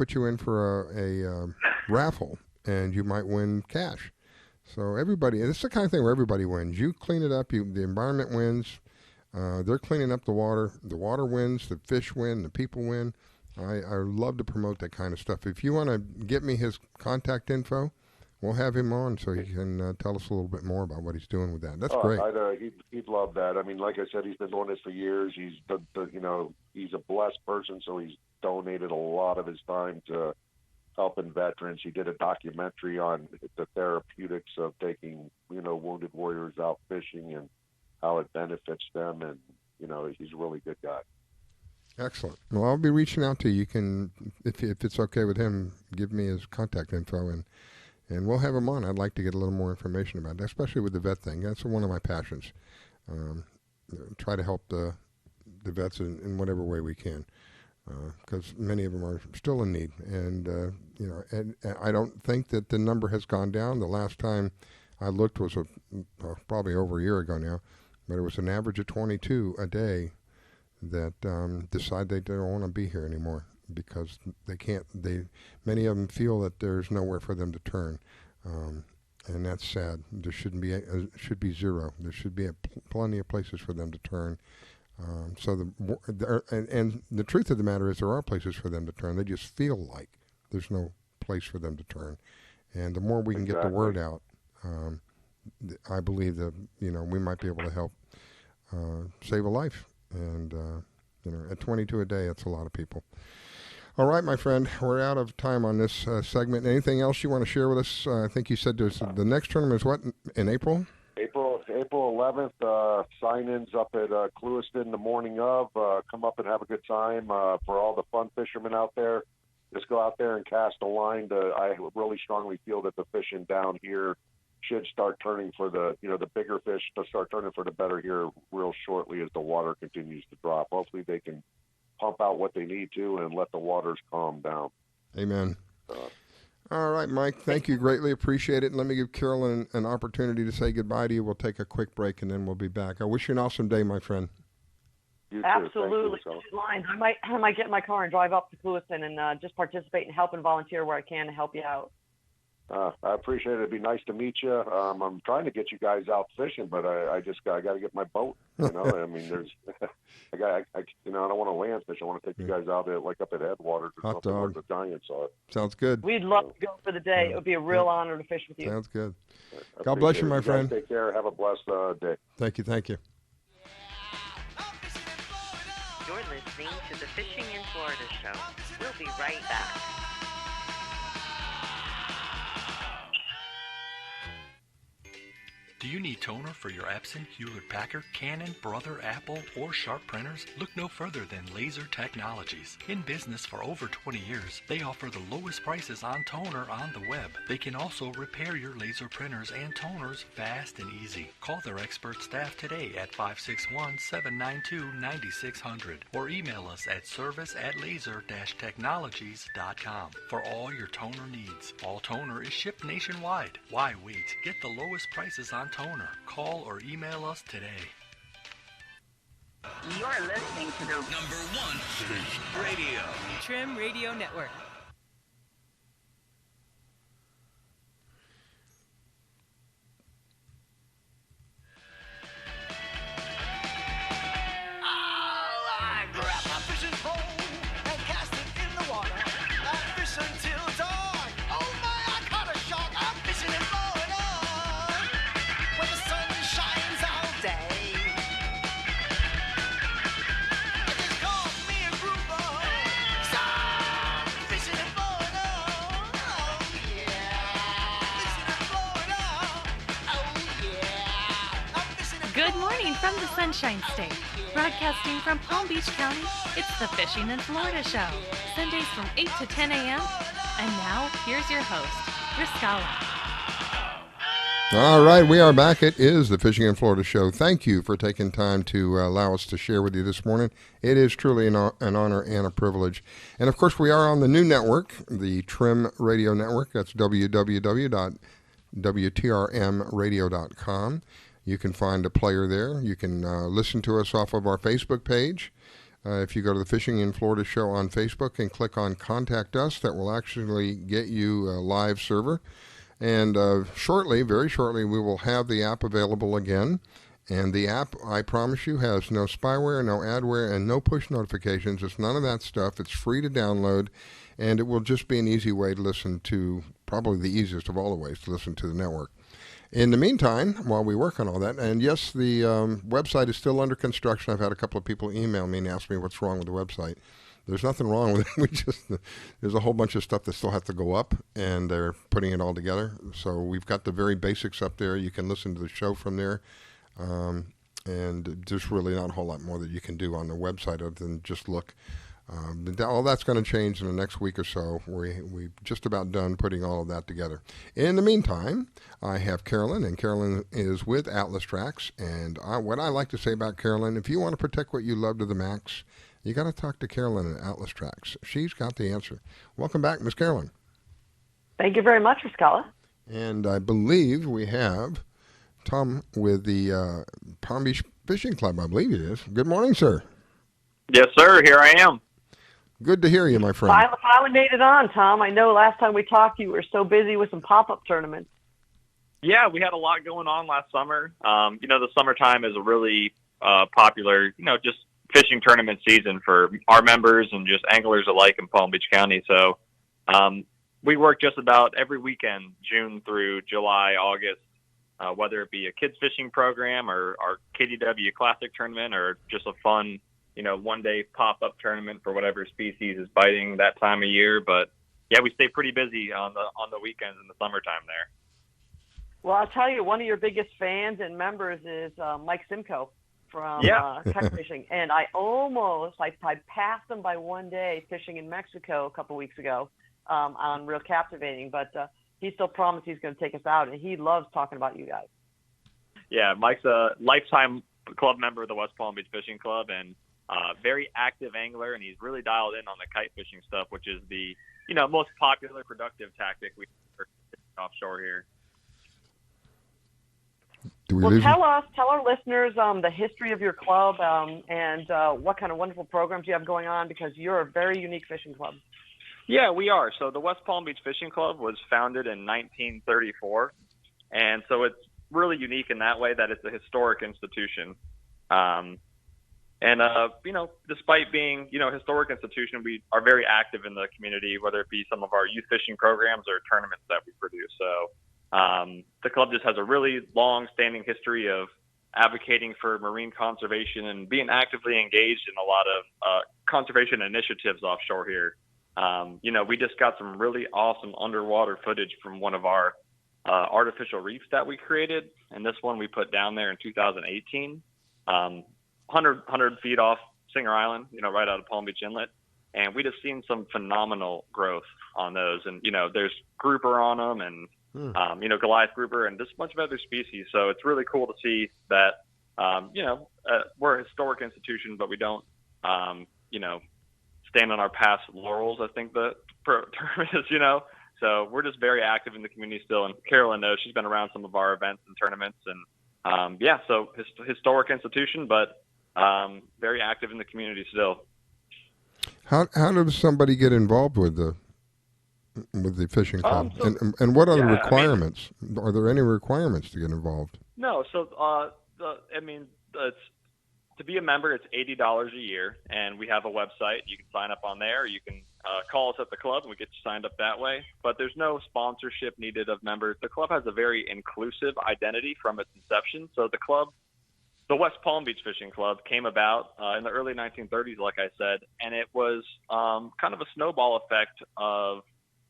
raffle, and you might win cash. So everybody, it's the kind of thing where everybody wins. You clean it up, the environment wins. They're cleaning up the water wins, the fish win, the people win. I love to promote that kind of stuff. If you want to get me his contact info, we'll have him on so he can tell us a little bit more about what he's doing with that. That's great. He'd love that. I mean, like I said, he's been doing this for years. He's he's a blessed person, so he's donated a lot of his time to helping veterans. He did a documentary on the therapeutics of taking, wounded warriors out fishing and how it benefits them. And, he's a really good guy. Excellent. Well, I'll be reaching out to you. You can, if it's okay with him, give me his contact info and we'll have him on. I'd like to get a little more information about it, especially with the vet thing. That's one of my passions. Try to help the vets in whatever way we can. Because many of them are still in need, and and I don't think that the number has gone down. The last time I looked was probably over a year ago now, but it was an average of 22 a day that decide they don't want to be here anymore because they can't. Many of them feel that there's nowhere for them to turn, and that's sad. There shouldn't be. Should be zero. There should be plenty of places for them to turn. So the truth of the matter is there are places for them to turn. They just feel like there's no place for them to turn. And the more we can get the word out, I believe that, we might be able to help save a life. And, at 22 a day, it's a lot of people. All right, my friend, we're out of time on this segment. Anything else you want to share with us? I think you said the next tournament is what, in April? April 11th, sign-ins up at Clewiston the morning of. Come up and have a good time. For all the fun fishermen out there, just go out there and cast a line. I really strongly feel that the fishing down here should start turning for the bigger fish to start turning for the better here real shortly as the water continues to drop. Hopefully they can pump out what they need to and let the waters calm down. Amen. All right, Mike, thank you. Greatly appreciate it. And let me give Carolyn an opportunity to say goodbye to you. We'll take a quick break, and then we'll be back. I wish you an awesome day, my friend. You too. Absolutely. Thank you, I might get in my car and drive up to Clewiston and just participate and help and volunteer where I can to help you out. I appreciate it. It'd be nice to meet you. I'm trying to get you guys out fishing, but I got to get my boat. You know, I mean, there's, I don't want to land fish. I want to take you guys out there, like up at Headwaters or something where the giants are. Sounds good. We'd love to go for the day. It would be a real honor to fish with you. Sounds good. God bless you, my friend. Take care. Have a blessed day. Thank you. Thank you. You're listening to the Fishing in Florida show. We'll be right back. Do you need toner for your Epson, Hewlett Packard, Canon, Brother, Apple, or Sharp printers? Look no further than Laser Technologies. In business for over 20 years, they offer the lowest prices on toner on the web. They can also repair your laser printers and toners fast and easy. Call their expert staff today at 561-792-9600 or email us at service@laser-technologies.com for all your toner needs. All toner is shipped nationwide. Why wait? Get the lowest prices on toner. Call or email us today. You're listening to the #1 radio. Trim Radio Network. I grab my fishing pole and cast it in the water. I fish until dawn. Oh my, I caught a shark. I'm fishing in Florida where the sun shines all day. It just caught me a grouper. So I'm fishing in Florida. Oh yeah. Fishing in Florida. Oh yeah. I'm fishing in Good morning from the Sunshine State. Broadcasting from Palm Beach County, it's the Fishing in Florida show. Sundays from 8 to 10 a.m. And now, here's your host, Mikaela. All right, we are back. It is the Fishing in Florida show. Thank you for taking time to allow us to share with you this morning. It is truly an honor and a privilege. And, of course, we are on the new network, the Trim Radio Network. That's www.WTRMradio.com. You can find a player there. You can listen to us off of our Facebook page. If you go to the Fishing in Florida show on Facebook and click on Contact Us, that will actually get you a live server. And shortly, very shortly, we will have the app available again. And the app, I promise you, has no spyware, no adware, and no push notifications. It's none of that stuff. It's free to download, and it will just be an easy way to listen to, probably the easiest of all the ways to listen to the network. In the meantime, while we work on all that, and yes, the website is still under construction. I've had a couple of people email me and ask me what's wrong with the website. There's nothing wrong with it. There's a whole bunch of stuff that still has to go up, and they're putting it all together. So we've got the very basics up there. You can listen to the show from there, and there's really not a whole lot more that you can do on the website other than just look. All that's going to change in the next week or so. We're just about done putting all of that together. In the meantime, I have Carolyn, and Carolyn is with Atlas Trax. And what I like to say about Carolyn, if you want to protect what you love to the max, you got to talk to Carolyn at Atlas Trax. She's got the answer. Welcome back, Miss Carolyn. Thank you very much, Mikaela. And I believe we have Tom with the Palm Beach Fishing Club, I believe it is. Good morning, sir. Yes, sir. Here I am. Good to hear you, my friend. Finally made it on, Tom. I know last time we talked, you were so busy with some pop-up tournaments. Yeah, we had a lot going on last summer. The summertime is a really popular, just fishing tournament season for our members and just anglers alike in Palm Beach County. So we work just about every weekend, June through July, August, whether it be a kids fishing program or our KDW Classic tournament or just a fun, one-day pop-up tournament for whatever species is biting that time of year. But yeah, we stay pretty busy on the weekends in the summertime there. Well, I'll tell you, one of your biggest fans and members is Mike Simcoe from Kite Fishing, and I passed him by one day fishing in Mexico a couple weeks ago on Real Captivating, but he still promised he's going to take us out, and he loves talking about you guys. Yeah, Mike's a lifetime club member of the West Palm Beach Fishing Club, and very active angler, and he's really dialed in on the kite fishing stuff, which is the most popular productive tactic we for offshore here. Tell our listeners the history of your club and what kind of wonderful programs you have going on, because you're a very unique fishing club. Yeah, we are. So the West Palm Beach Fishing Club was founded in 1934, and so it's really unique in that way that it's a historic institution. Despite being, a historic institution, we are very active in the community, whether it be some of our youth fishing programs or tournaments that we produce. So the club just has a really long-standing history of advocating for marine conservation and being actively engaged in a lot of conservation initiatives offshore here. We just got some really awesome underwater footage from one of our artificial reefs that we created, and this one we put down there in 2018. 100 feet off Singer Island, right out of Palm Beach Inlet. And we just seen some phenomenal growth on those. And, there's grouper on them and, Goliath grouper and just a bunch of other species. So it's really cool to see that, we're a historic institution, but we don't, stand on our past laurels, I think the term is, So we're just very active in the community still. And Carolyn knows, she's been around some of our events and tournaments. And, so historic institution, but very active in the community still. How does somebody get involved with the fishing club? And what are the requirements? Are there any requirements to get involved? No. So to be a member, it's $80 a year, and we have a website. You can sign up on there. You can call us at the club, and we get you signed up that way. But there's no sponsorship needed of members. The club has a very inclusive identity from its inception. So the West Palm Beach Fishing Club came about in the early 1930s, like I said, and it was kind of a snowball effect of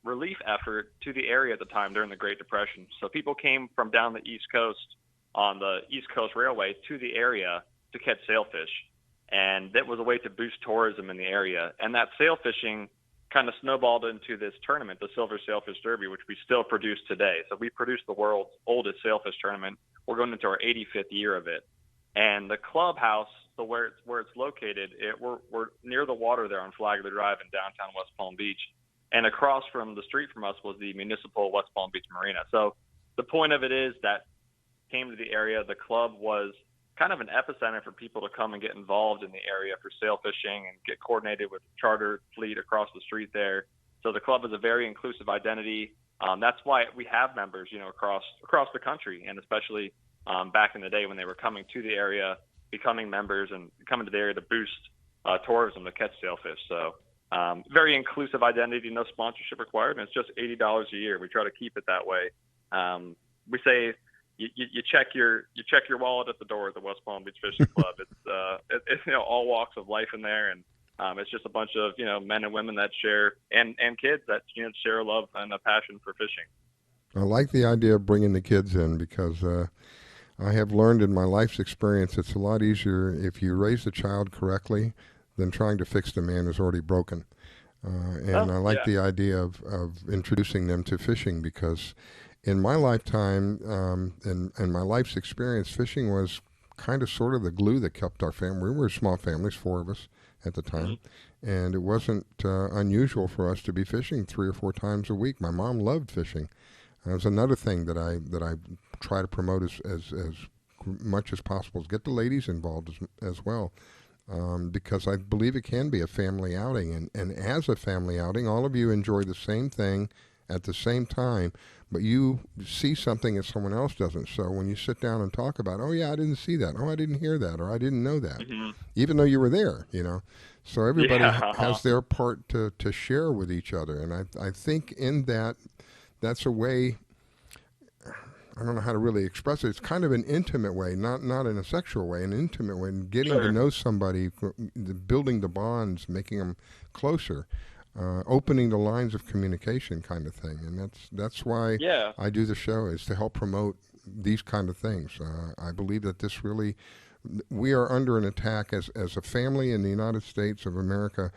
relief effort to the area at the time during the Great Depression. So people came from down the East Coast on the East Coast Railway to the area to catch sailfish, and that was a way to boost tourism in the area. And that sail fishing kind of snowballed into this tournament, the Silver Sailfish Derby, which we still produce today. So we produce the world's oldest sailfish tournament. We're going into our 85th year of it. And the clubhouse, so where it's located, we're near the water there on Flagler Drive in downtown West Palm Beach. And across from the street from us was the municipal West Palm Beach Marina. So the point of it is that came to the area, the club was kind of an epicenter for people to come and get involved in the area for sail fishing and get coordinated with the charter fleet across the street there. So the club is a very inclusive identity. That's why we have members, across the country, and especially back in the day when they were coming to the area, becoming members and coming to the area to boost tourism to catch sailfish. So very inclusive identity, no sponsorship required, and it's just $80 a year. We try to keep it that way. We say you check your wallet at the door at the West Palm Beach Fishing Club. It's all walks of life in there, and it's just a bunch of men and women that share and kids that share a love and a passion for fishing. I like the idea of bringing the kids in because I have learned in my life's experience it's a lot easier if you raise the child correctly than trying to fix the man who's already broken. I like the idea of introducing them to fishing because in my lifetime and my life's experience, fishing was kind of sort of the glue that kept our family. We were small families, 4 of us at the time, and it wasn't unusual for us to be fishing 3 or 4 times a week. My mom loved fishing. That was another thing that I try to promote as much as possible, is get the ladies involved as well, because I believe it can be a family outing. And as a family outing, all of you enjoy the same thing at the same time, but you see something that someone else doesn't. So when you sit down and talk about, oh, yeah, I didn't see that. Oh, I didn't hear that. Or I didn't know that, even though you were there, So everybody has their part to share with each other. And I think in that's a way, I don't know how to really express it. It's kind of an intimate way, not in a sexual way, an intimate way, and getting to know somebody, building the bonds, making them closer, opening the lines of communication kind of thing. And that's why I do the show, is to help promote these kind of things. I believe that we are under an attack as a family in the United States of America.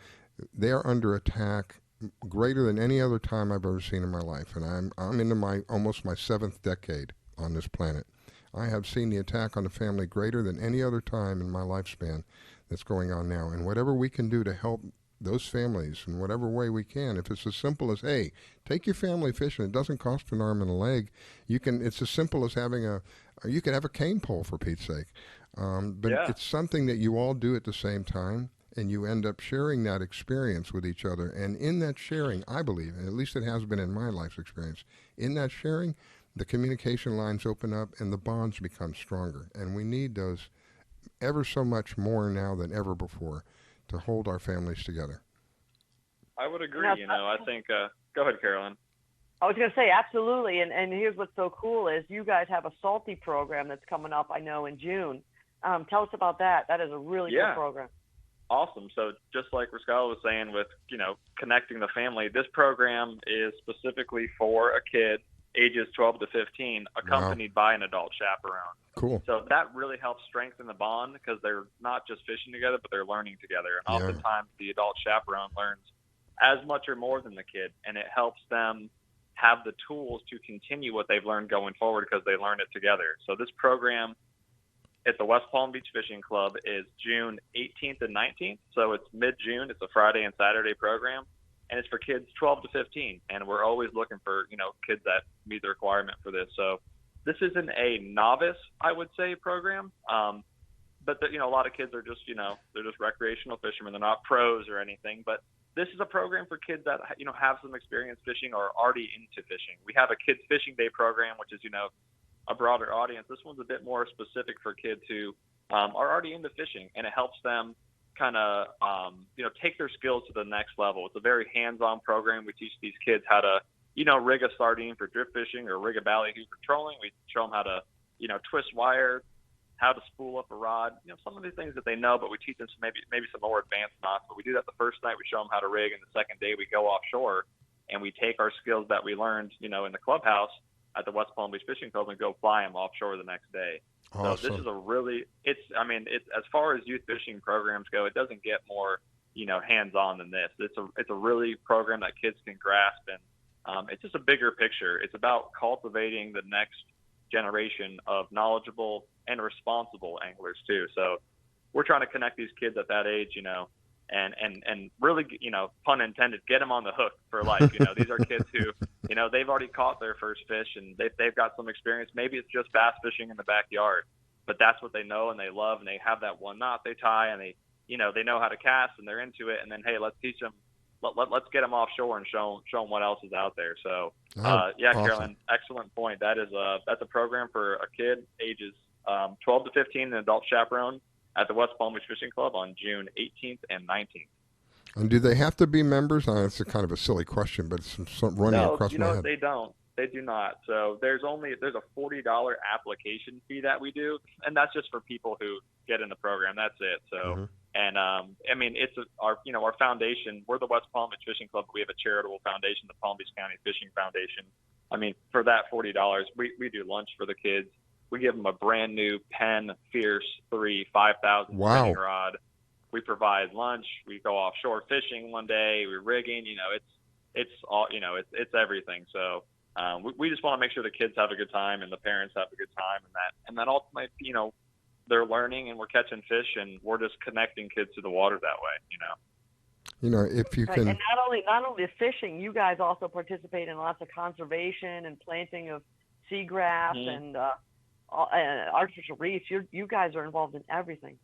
They are under attack greater than any other time I've ever seen in my life, and I'm into almost my 7th decade on this planet. I have seen the attack on the family greater than any other time in my lifespan that's going on now. And whatever we can do to help those families in whatever way we can, if it's as simple as, hey, take your family fishing, it doesn't cost an arm and a leg. It's as simple as you can have a cane pole, for Pete's sake. But it's something that you all do at the same time. and you end up sharing that experience with each other. And in that sharing, I believe, and at least it has been in my life's experience, in that sharing, the communication lines open up and the bonds become stronger. And we need those ever so much more now than ever before to hold our families together. I would agree. I think. Go ahead, Carolyn. I was going to say, absolutely. And here's what's so cool is you guys have a Salty program that's coming up, I know, in June. Tell us about that. That is a really cool program. Awesome. So just like Rascal was saying with, connecting the family, this program is specifically for a kid ages 12 to 15, accompanied by an adult chaperone. Cool. So that really helps strengthen the bond because they're not just fishing together, but they're learning together. And oftentimes the adult chaperone learns as much or more than the kid, and it helps them have the tools to continue what they've learned going forward because they learned it together. So this program at the West Palm Beach Fishing Club is June 18th and 19th. So it's mid-June. It's a Friday and Saturday program, and it's for kids 12 to 15. And we're always looking for, kids that meet the requirement for this. So this isn't a novice, I would say, program. But a lot of kids are just, they're just recreational fishermen. They're not pros or anything, but this is a program for kids that, have some experience fishing or are already into fishing. We have a kids fishing day program, which is, a broader audience. This one's a bit more specific for kids who are already into fishing, and it helps them kind of, take their skills to the next level. It's a very hands-on program. We teach these kids how to, rig a sardine for drift fishing or rig a ballyhoo for trolling. We show them how to, twist wire, how to spool up a rod, some of the things that they know, but we teach them some, maybe some more advanced knots. But we do that the first night. We show them how to rig, and the second day we go offshore and we take our skills that we learned, in the clubhouse at the West Palm Beach Fishing Club and go fly them offshore the next day. Awesome. So this is a really, it's as far as youth fishing programs go, it doesn't get more, hands-on than this. It's a really program that kids can grasp, and it's just a bigger picture. It's about cultivating the next generation of knowledgeable and responsible anglers too. So we're trying to connect these kids at that age, and really, pun intended, get them on the hook for life. These are kids who, they've already caught their first fish and they've got some experience. Maybe it's just bass fishing in the backyard, but that's what they know and they love, and they have that one knot they tie, and they know how to cast and they're into it. And then, hey, let's teach them. Let's get them offshore and show them what else is out there. So, awesome. Carolyn, excellent point. That's a program for a kid ages 12 to 15, an adult chaperone at the West Palm Beach Fishing Club on June 18th and 19th. And do they have to be members? It's a kind of a silly question, but it's something running across my head. They don't. They do not. So there's a $40 application fee that we do, and that's just for people who get in the program. That's it. So, and it's our foundation. We're the West Palm Beach Fishing Club. We have a charitable foundation, the Palm Beach County Fishing Foundation. For that $40, we do lunch for the kids. We give them a brand new Penn Fierce 3 5,000 spinning rod. We provide lunch. We go offshore fishing one day. We're rigging. It's all. It's everything. So we just want to make sure the kids have a good time and the parents have a good time, and that ultimately, they're learning and we're catching fish and we're just connecting kids to the water that way. If you can. And not only the fishing, you guys also participate in lots of conservation and planting of seagrass and artificial reefs. You guys are involved in everything.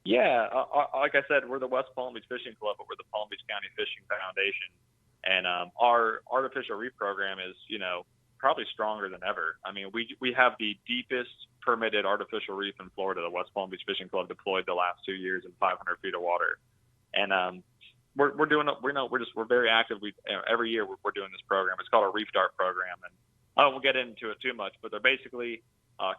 Yeah, like I said, we're the West Palm Beach Fishing Club, but we're the Palm Beach County Fishing Foundation, and our artificial reef program is, probably stronger than ever. We have the deepest permitted artificial reef in Florida. The West Palm Beach Fishing Club deployed the last 2 years in 500 feet of water, and we're doing it. We're very active. Every year we're doing this program. It's called a Reef Dart program, and I won't get into it too much, but they're basically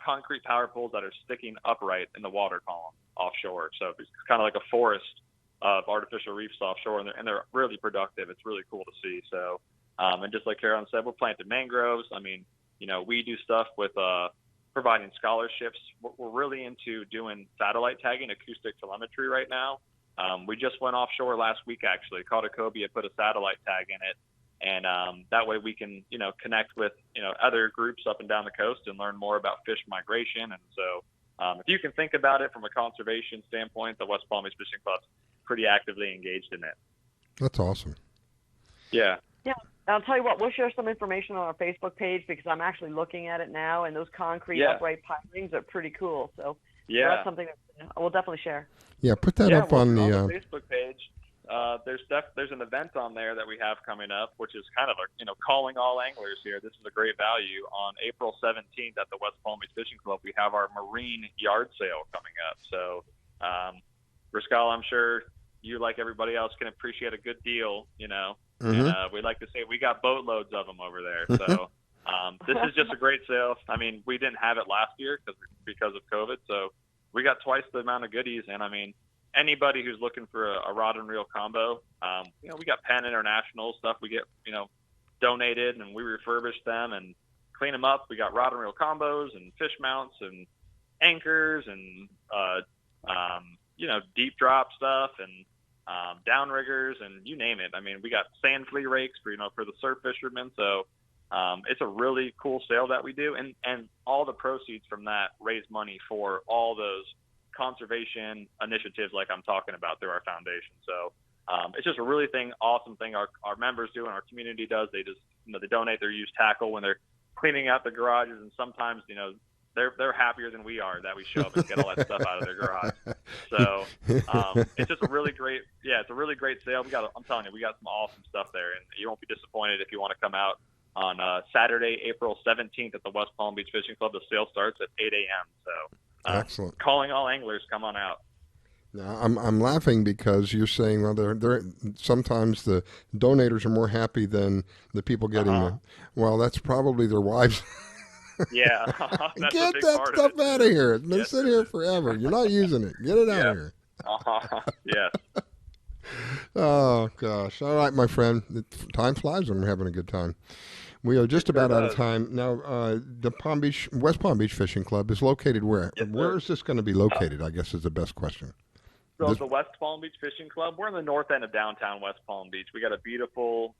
concrete power poles that are sticking upright in the water column offshore. So it's kind of like a forest of artificial reefs offshore, and they're really productive. It's really cool to see. So, and just like Carolyn said, we're planting mangroves. We do stuff with providing scholarships. We're really into doing satellite tagging, acoustic telemetry right now. We just went offshore last week, actually. Caught a cobia, put a satellite tag in it. And that way we can, connect with, other groups up and down the coast and learn more about fish migration. And so if you can think about it from a conservation standpoint, the West Palm Beach Fishing Club's pretty actively engaged in it. That's awesome. Yeah. Yeah. I'll tell you what, we'll share some information on our Facebook page because I'm actually looking at it now, and those concrete upright pilings are pretty cool. So So that's something that we'll definitely share. Yeah, put that up on the Facebook page. There's an event on there that we have coming up, which is kind of calling all anglers here. This is a great value. On April 17th at the West Palm Beach Fishing Club, we have our marine yard sale coming up. So, Rascal, I'm sure you, like everybody else, can appreciate a good deal, And we like to say we got boatloads of them over there. So this is just a great sale. I mean, we didn't have it last year because of COVID, so we got twice the amount of goodies. And I mean, anybody who's looking for a rod and reel combo, we got Penn International stuff we get, donated, and we refurbish them and clean them up. We got rod and reel combos and fish mounts and anchors and deep drop stuff and downriggers and you name it. I mean, we got sand flea rakes for the surf fishermen. So it's a really cool sale that we do, and all the proceeds from that raise money for all those conservation initiatives like I'm talking about through our foundation. So it's just a really awesome thing our members do and our community does. They just they donate their used tackle when they're cleaning out the garages, and sometimes they're happier than we are that we show up and get all that stuff out of their garage. So it's just a really great sale. I'm telling you, we got some awesome stuff there, and you won't be disappointed if you want to come out on Saturday, April 17th at the West Palm Beach Fishing Club. The sale starts at 8 a.m. So excellent. Calling all anglers, come on out. Now, I'm laughing because you're saying, well, they're sometimes the donators are more happy than the people getting them. Well, that's probably their wives. Yeah. That's Get that stuff out of here. It's been sitting here forever. You're not using it. Get it out of here. Yes. Oh, gosh. All right, my friend. Time flies when we're having a good time. We are just about out of time. Now, the West Palm Beach Fishing Club is located where? Yes, where is this going to be located, I guess is the best question. So the West Palm Beach Fishing Club, we're in the north end of downtown West Palm Beach. We got a beautiful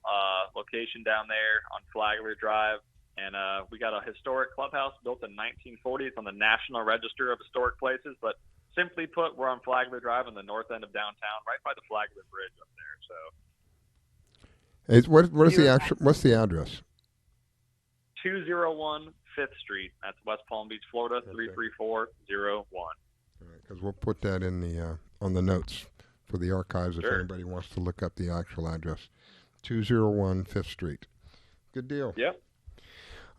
location down there on Flagler Drive. And we got a historic clubhouse built in 1940. It's on the National Register of Historic Places. But simply put, we're on Flagler Drive on the north end of downtown, right by the Flagler Bridge up there. So, what's the address? 201 5th Street. That's West Palm Beach, Florida, 33401. All right, because we'll put that in the on the notes for the archives if anybody wants to look up the actual address. 201 5th Street. Good deal. Yep.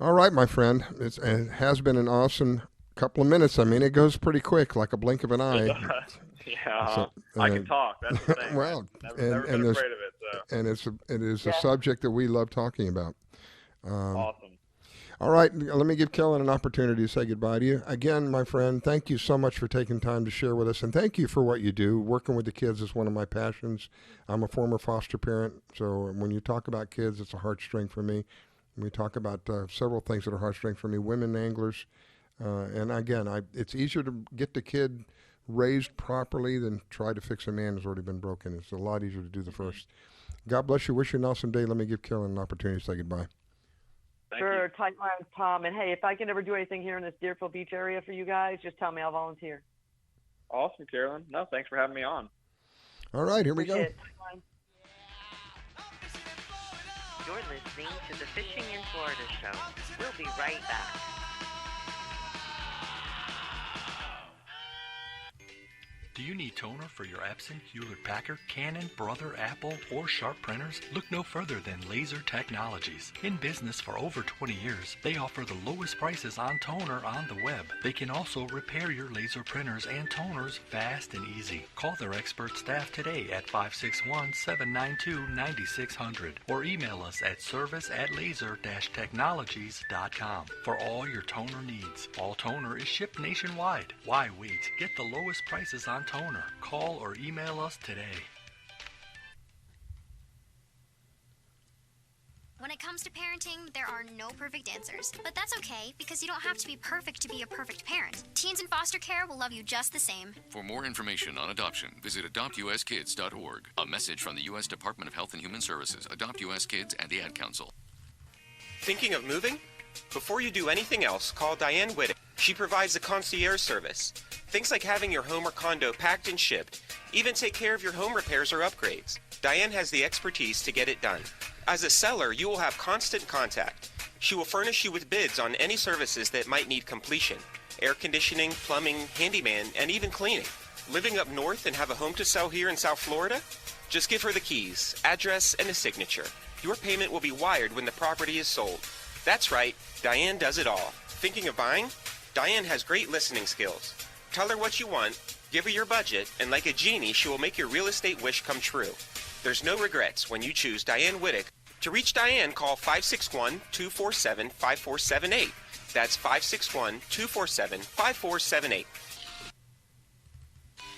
All right, my friend. It has been an awesome couple of minutes. I mean, it goes pretty quick, like a blink of an eye. Yeah, so, I can talk. That's the thing. Well, never been afraid of it. So. And it is a subject that we love talking about. Awesome. All right, let me give Carolyn an opportunity to say goodbye to you. Again, my friend, thank you so much for taking time to share with us, and thank you for what you do. Working with the kids is one of my passions. I'm a former foster parent, so when you talk about kids, it's a heartstring for me. We talk about several things that are heartstring for me, women anglers. And again, it's easier to get the kid raised properly than try to fix a man who's already been broken. It's a lot easier to do the first. God bless you. Wish you an awesome day. Let me give Carolyn an opportunity to say goodbye. Sure, tight lines, Tom. And hey, if I can ever do anything here in this Deerfield Beach area for you guys, just tell me. I'll volunteer. Awesome, Carolyn. No, thanks for having me on. All right, here we go. You're listening to the Fishing in Florida show. We'll be right back. Do you need toner for your Epson, Hewlett Packard, Canon, Brother, Apple, or Sharp printers? Look no further than Laser Technologies. In business for over 20 years, they offer the lowest prices on toner on the web. They can also repair your laser printers and toners fast and easy. Call their expert staff today at 561-792-9600 or email us at service@laser-technologies.com for all your toner needs. All toner is shipped nationwide. Why wait? Get the lowest prices on toner. Call or email us today. When it comes to parenting, there are no perfect answers. But that's okay, because you don't have to be perfect to be a perfect parent. Teens in foster care will love you just the same. For more information on adoption, visit adoptuskids.org. A message from the U.S. Department of Health and Human Services, Adopt U.S. Kids, and the Ad Council. Thinking of moving? Before you do anything else, call Diane Whittick. She provides a concierge service. Things like having your home or condo packed and shipped. Even take care of your home repairs or upgrades. Diane has the expertise to get it done. As a seller, you will have constant contact. She will furnish you with bids on any services that might need completion. air conditioning, plumbing, handyman, and even cleaning. Living up north and have a home to sell here in South Florida? Just give her the keys, address, and a signature. Your payment will be wired when the property is sold. That's right, Diane does it all. Thinking of buying? Diane has great listening skills. Tell her what you want, give her your budget, and like a genie, she will make your real estate wish come true. There's no regrets when you choose Diane Whittick. To reach Diane, call 561-247-5478. That's 561-247-5478.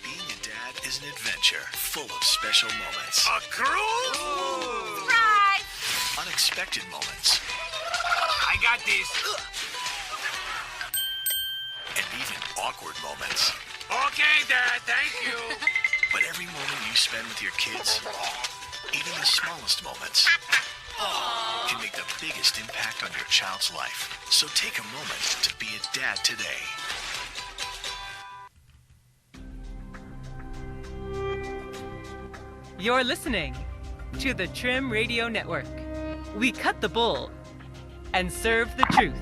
Being a dad is an adventure full of special moments. A cruise? Surprise! Unexpected moments. I got this. And even awkward moments. Okay, Dad, thank you. But every moment you spend with your kids, even the smallest moments, can make the biggest impact on your child's life. So take a moment to be a dad today. You're listening to the Trim Radio Network. We cut the bull and serve the truth.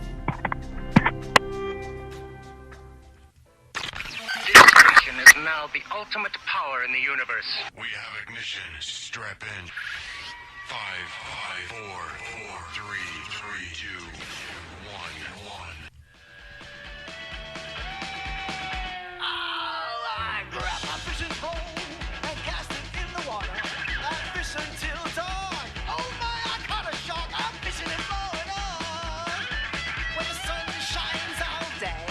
This station is now the ultimate power in the universe. We have ignition. Strap in. 5, 4, 3, 2, 1. I grab my fishing pole and cast it in the water. I fish until dawn. Oh my, I caught a shark. I'm fishing and blowing on. When the sun shines all day.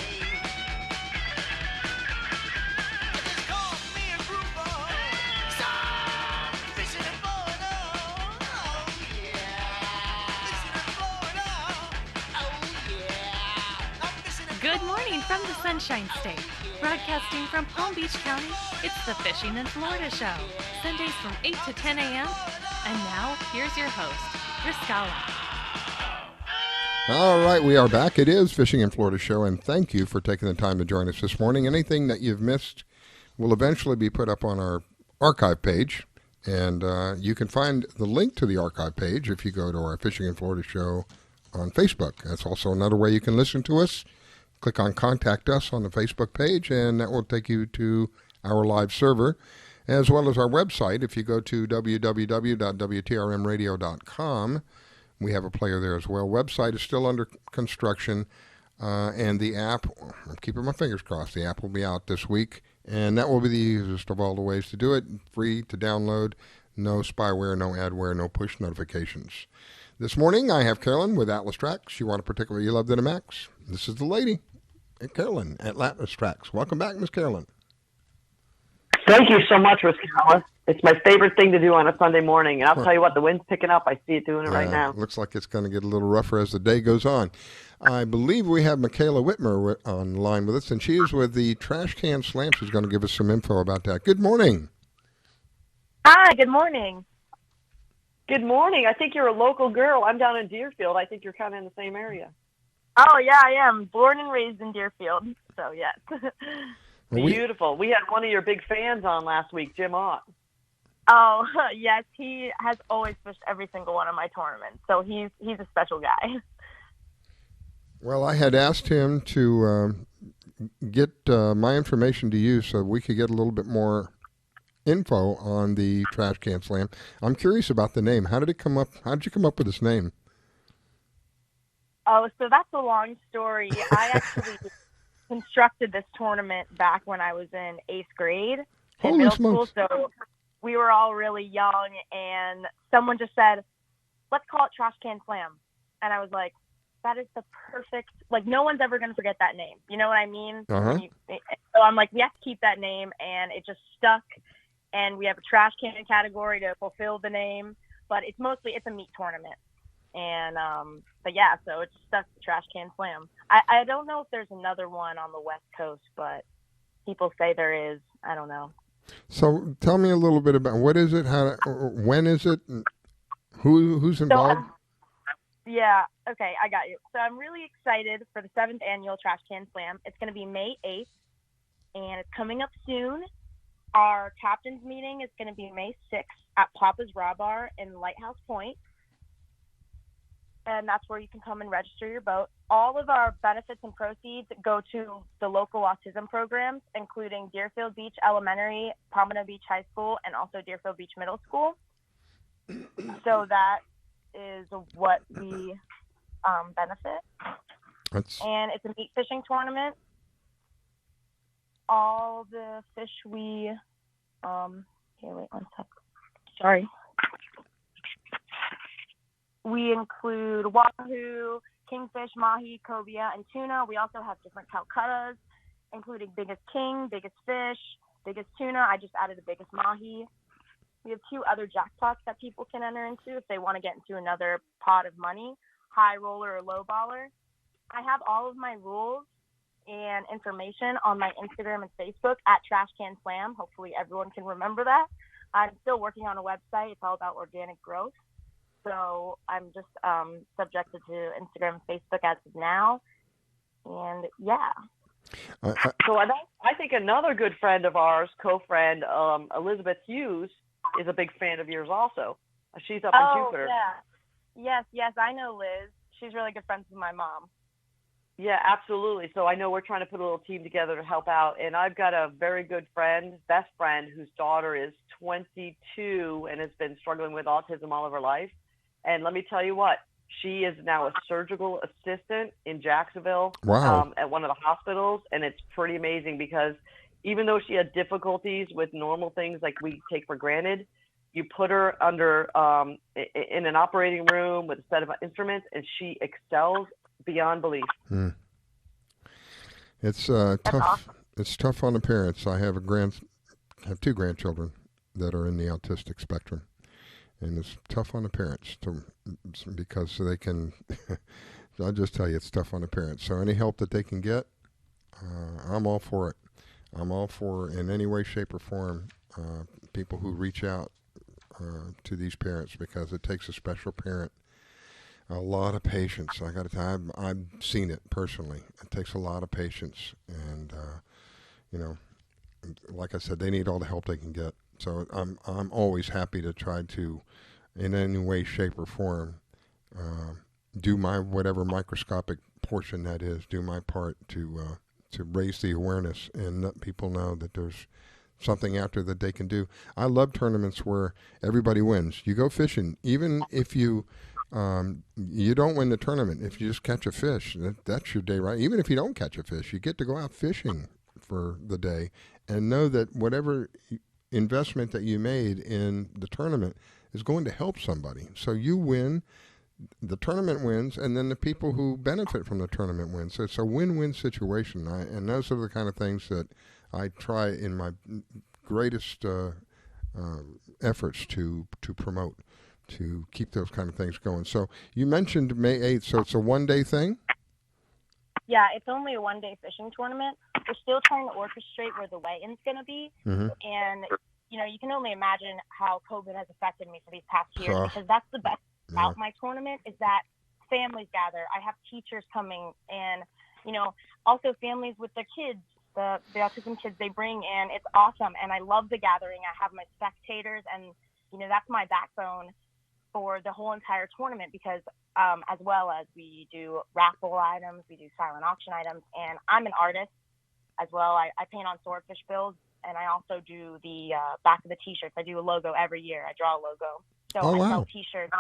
It just caught me a grouper. So I'm fishing and blowing on. Oh yeah. Fishing and blowing on. Oh yeah. I'm fishing and Good morning from the Sunshine State. Broadcasting from Palm Beach County, it's the Fishing in Florida Show. Sundays from 8 to 10 a.m. And now, here's your host, Mikaela. All right, we are back. It is Fishing in Florida Show, and thank you for taking the time to join us this morning. Anything that you've missed will eventually be put up on our archive page, and you can find the link to the archive page if you go to our Fishing in Florida Show on Facebook. That's also another way you can listen to us. Click on Contact Us on the Facebook page, and that will take you to our live server, as well as our website. If you go to www.wtrmradio.com, we have a player there as well. Website is still under construction, and the app, I'm keeping my fingers crossed, the app will be out this week, and that will be the easiest of all the ways to do it. Free to download, no spyware, no adware, no push notifications. This morning, I have Carolyn with Atlas Trax. You want a particular you love to the max? This is the lady, Carolyn at Atlas Trax. Welcome back, Miss Carolyn. Thank you so much, Mikaela. It's my favorite thing to do on a Sunday morning. And I'll tell you what, the wind's picking up. I see it doing it right now. Looks like it's going to get a little rougher as the day goes on. I believe we have Mikaela Whitmer on the line with us, and she is with the Trash Can Slam. She's going to give us some info about that. Good morning. Hi, good morning. Good morning. I think you're a local girl. I'm down in Deerfield. I think you're kind of in the same area. Oh, yeah, I am. Born and raised in Deerfield, so yes. Beautiful. We had one of your big fans on last week, Jim Ott. Oh, yes, he has always fished every single one of my tournaments, so he's a special guy. Well, I had asked him to get my information to you so we could get a little bit more info on the Trash Can Slam. I'm curious about the name. How did it come up? How did you come up with this name? Oh, so that's a long story. I actually constructed this tournament back when I was in 8th grade in middle school. So we were all really young, and someone just said, let's call it Trash Can Slam. And I was like, that is the perfect, like, no one's ever going to forget that name. You know what I mean? Uh-huh. So I'm like, we have to keep that name, and it just stuck. And we have a trash can category to fulfill the name, but it's a meat tournament. And, but yeah, so it's stuck to Trash Can Slam. I don't know if there's another one on the West Coast, but people say there is. I don't know. So tell me a little bit about what is it, when is it, who's involved? Yeah, okay, I got you. So I'm really excited for the 7th annual Trash Can Slam. It's going to be May 8th, and it's coming up soon. Our captain's meeting is going to be May 6th at Papa's Raw Bar in Lighthouse Point. and that's where you can come and register your boat. All of our benefits and proceeds go to the local autism programs, including Deerfield Beach Elementary, Pompano Beach High School, and also Deerfield Beach Middle School. So that is what we benefit. And it's a meat fishing tournament. All the fish we here, wait one sec. Sorry. We include wahoo, kingfish, mahi, cobia, and tuna. We also have different calcuttas, including biggest king, biggest fish, biggest tuna. I just added the biggest mahi. We have 2 other jackpots that people can enter into if they want to get into another pot of money, high roller or low baller. I have all of my rules and information on my Instagram and Facebook at Trash Can Slam. Hopefully everyone can remember that. I'm still working on a website. It's all about organic growth. So I'm just subjected to Instagram and Facebook as of now. And yeah. So I think another good friend of ours, co-friend, Elizabeth Hughes, is a big fan of yours also. She's up in Jupiter. Yeah. Yes, I know Liz. She's really good friends with my mom. Yeah, absolutely. So I know we're trying to put a little team together to help out. And I've got a very good friend, best friend, whose daughter is 22 and has been struggling with autism all of her life. And let me tell you what, she is now a surgical assistant in Jacksonville. Wow. At one of the hospitals. And it's pretty amazing because even though she had difficulties with normal things like we take for granted, you put her under in an operating room with a set of instruments, and she excels beyond belief. It's tough. Awesome. It's tough on the parents. I have have 2 grandchildren that are in the autistic spectrum, and it's tough on the parents because they can. I'll just tell you, it's tough on the parents. So any help that they can get, I'm all for it. I'm all for, in any way, shape, or form, people who reach out to these parents, because it takes a special parent. A lot of patience. I got to tell you, I've seen it personally. It takes a lot of patience, and like I said, they need all the help they can get. So I'm always happy to try to, in any way, shape, or form, do my whatever microscopic portion that is, do my part to raise the awareness and let people know that there's something out there that they can do. I love tournaments where everybody wins. You go fishing, even if you don't win the tournament. If you just catch a fish, that's your day, right? Even if you don't catch a fish, you get to go out fishing for the day and know that whatever investment that you made in the tournament is going to help somebody. So you win, the tournament wins, and then the people who benefit from the tournament win. So it's a win-win situation. And those are the kind of things that I try in my greatest efforts to promote, to keep those kind of things going. So you mentioned May 8th, so it's a one-day thing? Yeah, it's only a one-day fishing tournament. We're still trying to orchestrate where the weigh-in's going to be. Mm-hmm. And, you can only imagine how COVID has affected me for these past years, because that's the best about my tournament is that families gather. I have teachers coming and, also families with their kids, the autism kids they bring in. It's awesome. And I love the gathering. I have my spectators, and, that's my backbone for the whole entire tournament, because as well as we do raffle items, we do silent auction items, and I'm an artist as well. I paint on swordfish bills, and I also do the back of the t-shirts. I do a logo every year. I draw a logo. So I sell t-shirts,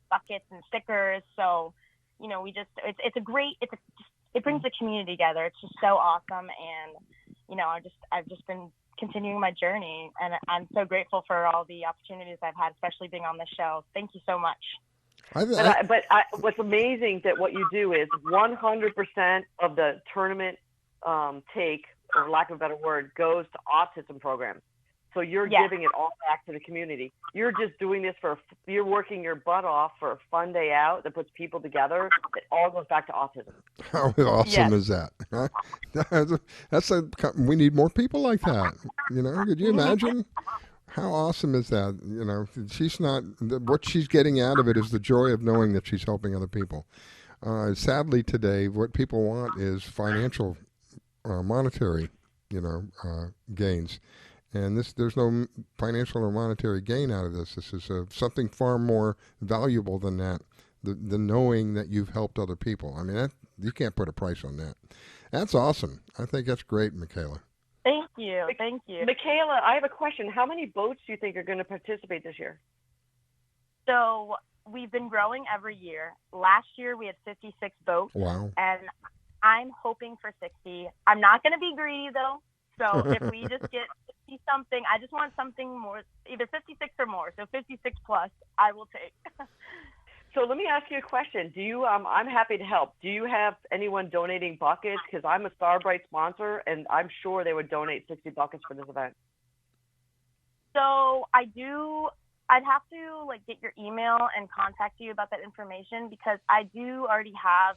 buckets, and stickers. So, it brings the community together. It's just so awesome. And, I've just been continuing my journey, and I'm so grateful for all the opportunities I've had, especially being on this show. Thank you so much. What's amazing that what you do is 100% of the tournament take, or lack of a better word, goes to autism programs. So you're giving it all back to the community. You're just doing this you're working your butt off for a fun day out that puts people together. It all goes back to autism. How awesome is that? We need more people like that. Could you imagine? How awesome is that? She's not, what she's getting out of it is the joy of knowing that she's helping other people. Sadly today, what people want is financial, monetary, gains. And there's no financial or monetary gain out of this. This is something far more valuable than that the knowing that you've helped other people. I mean, you can't put a price on that. That's awesome. I think that's great, Mikaela. Thank you. Thank you. Mikaela, I have a question. How many boats do you think are going to participate this year? So we've been growing every year. Last year we had 56 boats. Wow. And I'm hoping for 60. I'm not going to be greedy though. So if we just get 50 something, I just want something more, either 56 or more. So 56 plus, I will take. So let me ask you a question. Do you? I'm happy to help. Do you have anyone donating buckets? Because I'm a Starbright sponsor, and I'm sure they would donate 60 buckets for this event. So I do. I'd have to get your email and contact you about that information because I do already have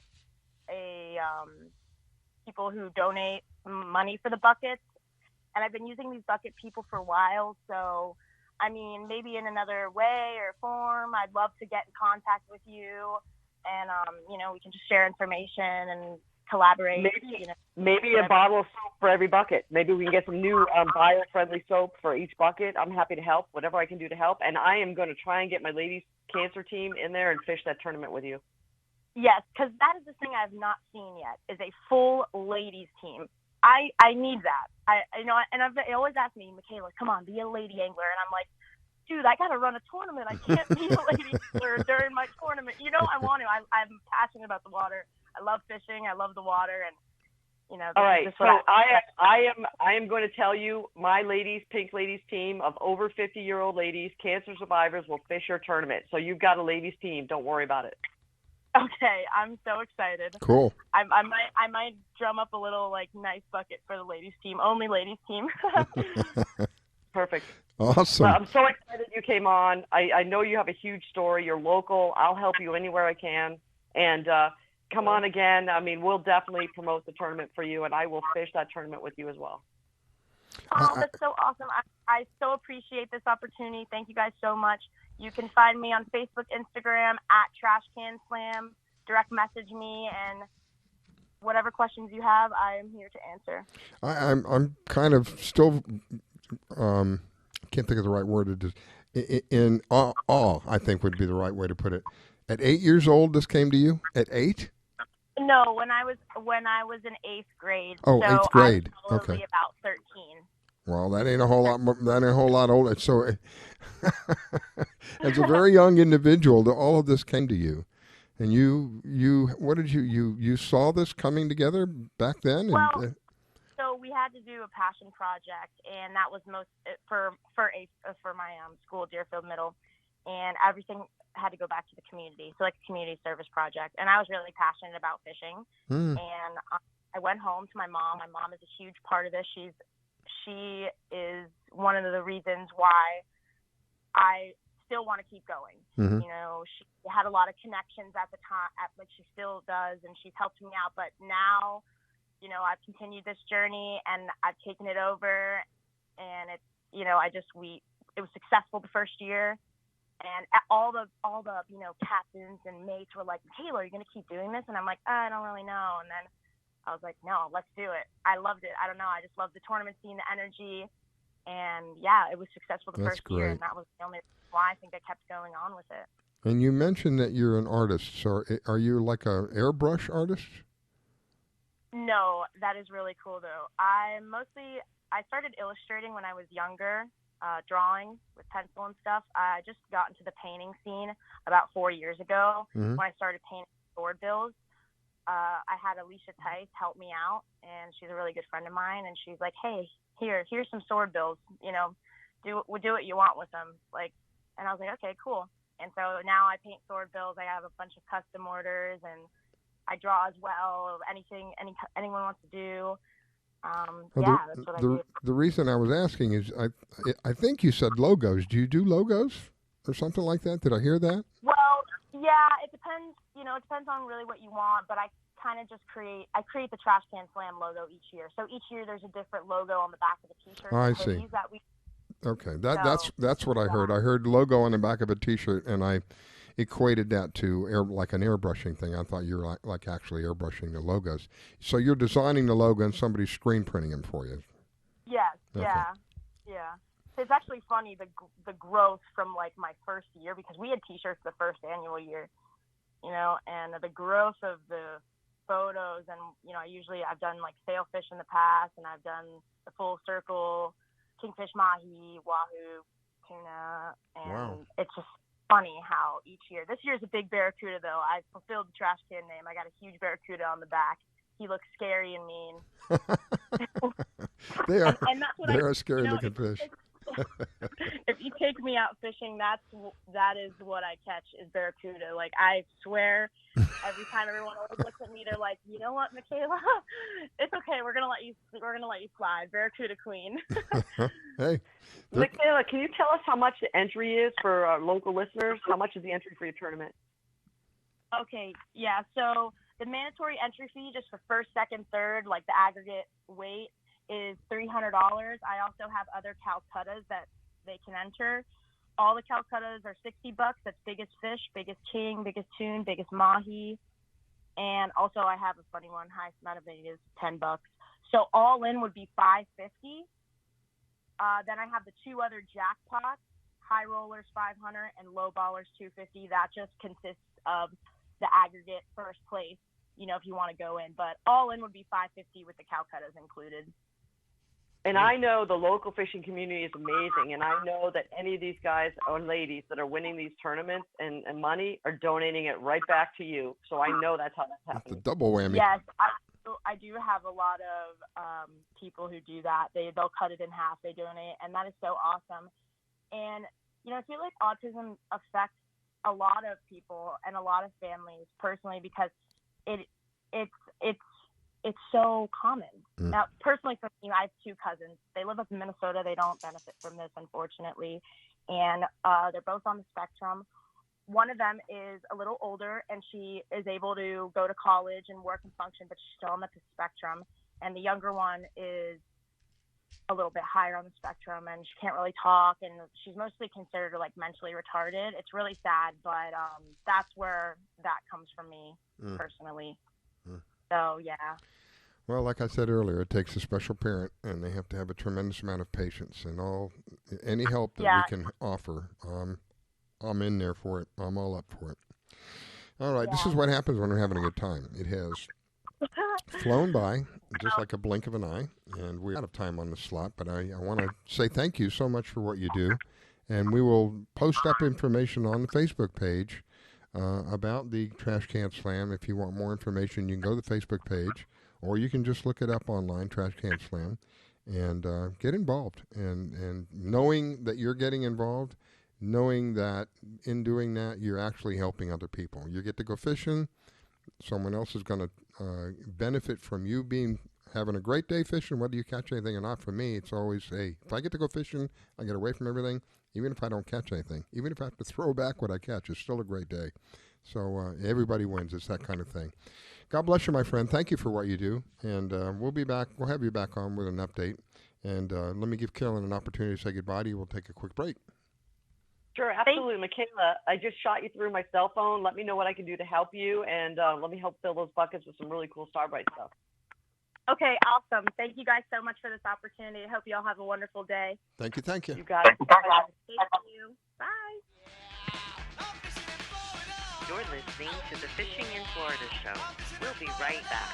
people who donate money for the buckets, and I've been using these bucket people for a while. So, I mean, maybe in another way or form, I'd love to get in contact with you, and we can just share information and collaborate. Maybe a bottle of soap for every bucket. Maybe we can get some new bio-friendly soap for each bucket. I'm happy to help, whatever I can do to help. And I am going to try and get my ladies cancer team in there and fish that tournament with you. Yes, because that is the thing I have not seen yet, is a full ladies team. I need that. They always ask me, Mikaela, come on, be a lady angler. And I'm like, dude, I got to run a tournament. I can't be a lady angler during my tournament. I want to. I'm passionate about the water. I love fishing. I love the water. And, all right. So I am going to tell you, my pink ladies team of over 50-year-old ladies, cancer survivors, will fish your tournament. So you've got a ladies team. Don't worry about it. Okay, I'm so excited. Cool. I might drum up a little nice bucket for the ladies team, only ladies team. Perfect. Awesome. Well, I'm so excited you came on. I know you have a huge story. You're local. I'll help you anywhere I can. And come on again. I mean, we'll definitely promote the tournament for you, and I will fish that tournament with you as well. Oh, that's so awesome. I so appreciate this opportunity. Thank you guys so much. You can find me on Facebook, Instagram, at TrashCanSlam. Direct message me, and whatever questions you have, I am here to answer. I'm kind of still, can't think of the right word. In awe, I think would be the right way to put it. At 8 years old, this came to you? At 8? No, when I was in 8th grade. Oh, so 8th grade. I was probably about 13. Well, that ain't a whole lot. That ain't a whole lot older. So, as a very young individual, all of this came to you, and what did you saw this coming together back then? Well, so we had to do a passion project, and that was most for my school, Deerfield Middle, and everything had to go back to the community, so a community service project. And I was really passionate about fishing, and I went home to my mom. My mom is a huge part of this. She is one of the reasons why I still want to keep going. Mm-hmm. She had a lot of connections at the time, she still does, and she's helped me out. But now, I've continued this journey, and I've taken it over, and it's, it was successful the first year, and all the captains and mates were like, Mikaela, are you going to keep doing this? And I'm like, I don't really know. And then I was like, no, let's do it. I loved it. I don't know. I just loved the tournament scene, the energy. And, yeah, it was successful the first year. And that was the only reason why I think I kept going on with it. And you mentioned that you're an artist. So are you like an airbrush artist? No, that is really cool, though. I started illustrating when I was younger, drawing with pencil and stuff. I just got into the painting scene about 4 years ago when I started painting sword bills. I had Alicia Tice help me out, and she's a really good friend of mine, and she's like, hey, here's some sword bills, do what you want with them. And I was like, okay, cool. And so now I paint sword bills. I have a bunch of custom orders, and I draw as well. Anything anyone wants to do. That's what I do. The reason I was asking is I think you said logos. Do you do logos or something like that? Did I hear that? Well, yeah, it depends. It depends on really what you want, but I kind of just create the Trash Can Slam logo each year. So each year there's a different logo on the back of the t-shirt. I see. Okay, that's what I heard. I heard logo on the back of a t-shirt, and I equated that to like an airbrushing thing. I thought you were like actually airbrushing the logos. So you're designing the logo, and somebody's screen printing them for you. Yes. Okay. Yeah. It's actually funny the growth from my first year, because we had t-shirts the first annual year. and the growth of the photos. And, I've done like sailfish in the past, and I've done the full circle, kingfish, mahi, wahoo, tuna. And wow. It's just funny how each year, this year's a big barracuda though. I fulfilled the trash can name. I got a huge barracuda on the back. He looks scary and mean. They are, and that's what they are scary looking fish. If you take me out fishing, that is what I catch is barracuda. Like, I swear, every time everyone always looks at me, they're like, you know what, Mikaela? It's okay. We're gonna let you slide, barracuda queen. Hey, Mikaela, can you tell us how much the entry is for our local listeners? How much is the entry for your tournament? Okay, yeah. So the mandatory entry fee, just for first, second, third, like the aggregate weight, is $300. I also have other Calcuttas that they can enter. All the Calcuttas are $60. That's biggest fish, biggest king, biggest tune, biggest mahi. And also I have a funny one, highest amount of it is $10. So all in would be $550. Then I have the two other jackpots, high rollers $500 and low ballers $250. That just consists of the aggregate first place, if you want to go in. But all in would be $550 with the Calcuttas included. And I know the local fishing community is amazing, and I know that any of these guys or ladies that are winning these tournaments and money are donating it right back to you. So I know that's how that's happening. It's a double whammy. Yes, I do have a lot of people who do that. They'll cut it in half, they donate, and that is so awesome. And I feel like autism affects a lot of people and a lot of families personally because it's so common. Now, personally for me, I have two cousins. They live up in Minnesota. They don't benefit from this, unfortunately. And they're both on the spectrum. One of them is a little older, and she is able to go to college and work and function, but she's still on the spectrum. And the younger one is a little bit higher on the spectrum, and she can't really talk, and she's mostly considered like mentally retarded. It's really sad, but that's where that comes from me personally. So, yeah. Well, like I said earlier, it takes a special parent, and they have to have a tremendous amount of patience. And any help that we can offer, I'm in there for it. I'm all up for it. All right, this is what happens when we're having a good time. It has flown by just like a blink of an eye, and we're out of time on the slot. But I want to say thank you so much for what you do, and we will post up information on the Facebook page about the Trash Can Slam. If you want more information, you can go to the Facebook page, or you can just look it up online, Trash Can Slam, and get involved. And knowing that you're getting involved, knowing that in doing that, you're actually helping other people. You get to go fishing. Someone else is going to benefit from you having a great day fishing, whether you catch anything or not. For me, it's always, hey, if I get to go fishing, I get away from everything. Even if I don't catch anything, even if I have to throw back what I catch, it's still a great day. So everybody wins. It's that kind of thing. God bless you, my friend. Thank you for what you do. And we'll be back. We'll have you back on with an update. And let me give Carolyn an opportunity to say goodbye to you. We'll take a quick break. Sure, absolutely. Mikaela, I just shot you through my cell phone. Let me know what I can do to help you, and let me help fill those buckets with some really cool Starbright stuff. Okay, awesome. Thank you guys so much for this opportunity. I hope you all have a wonderful day. Thank you. Thank you. You got it. Thank you. Bye. You're listening to the Fishing in Florida show. We'll be right back.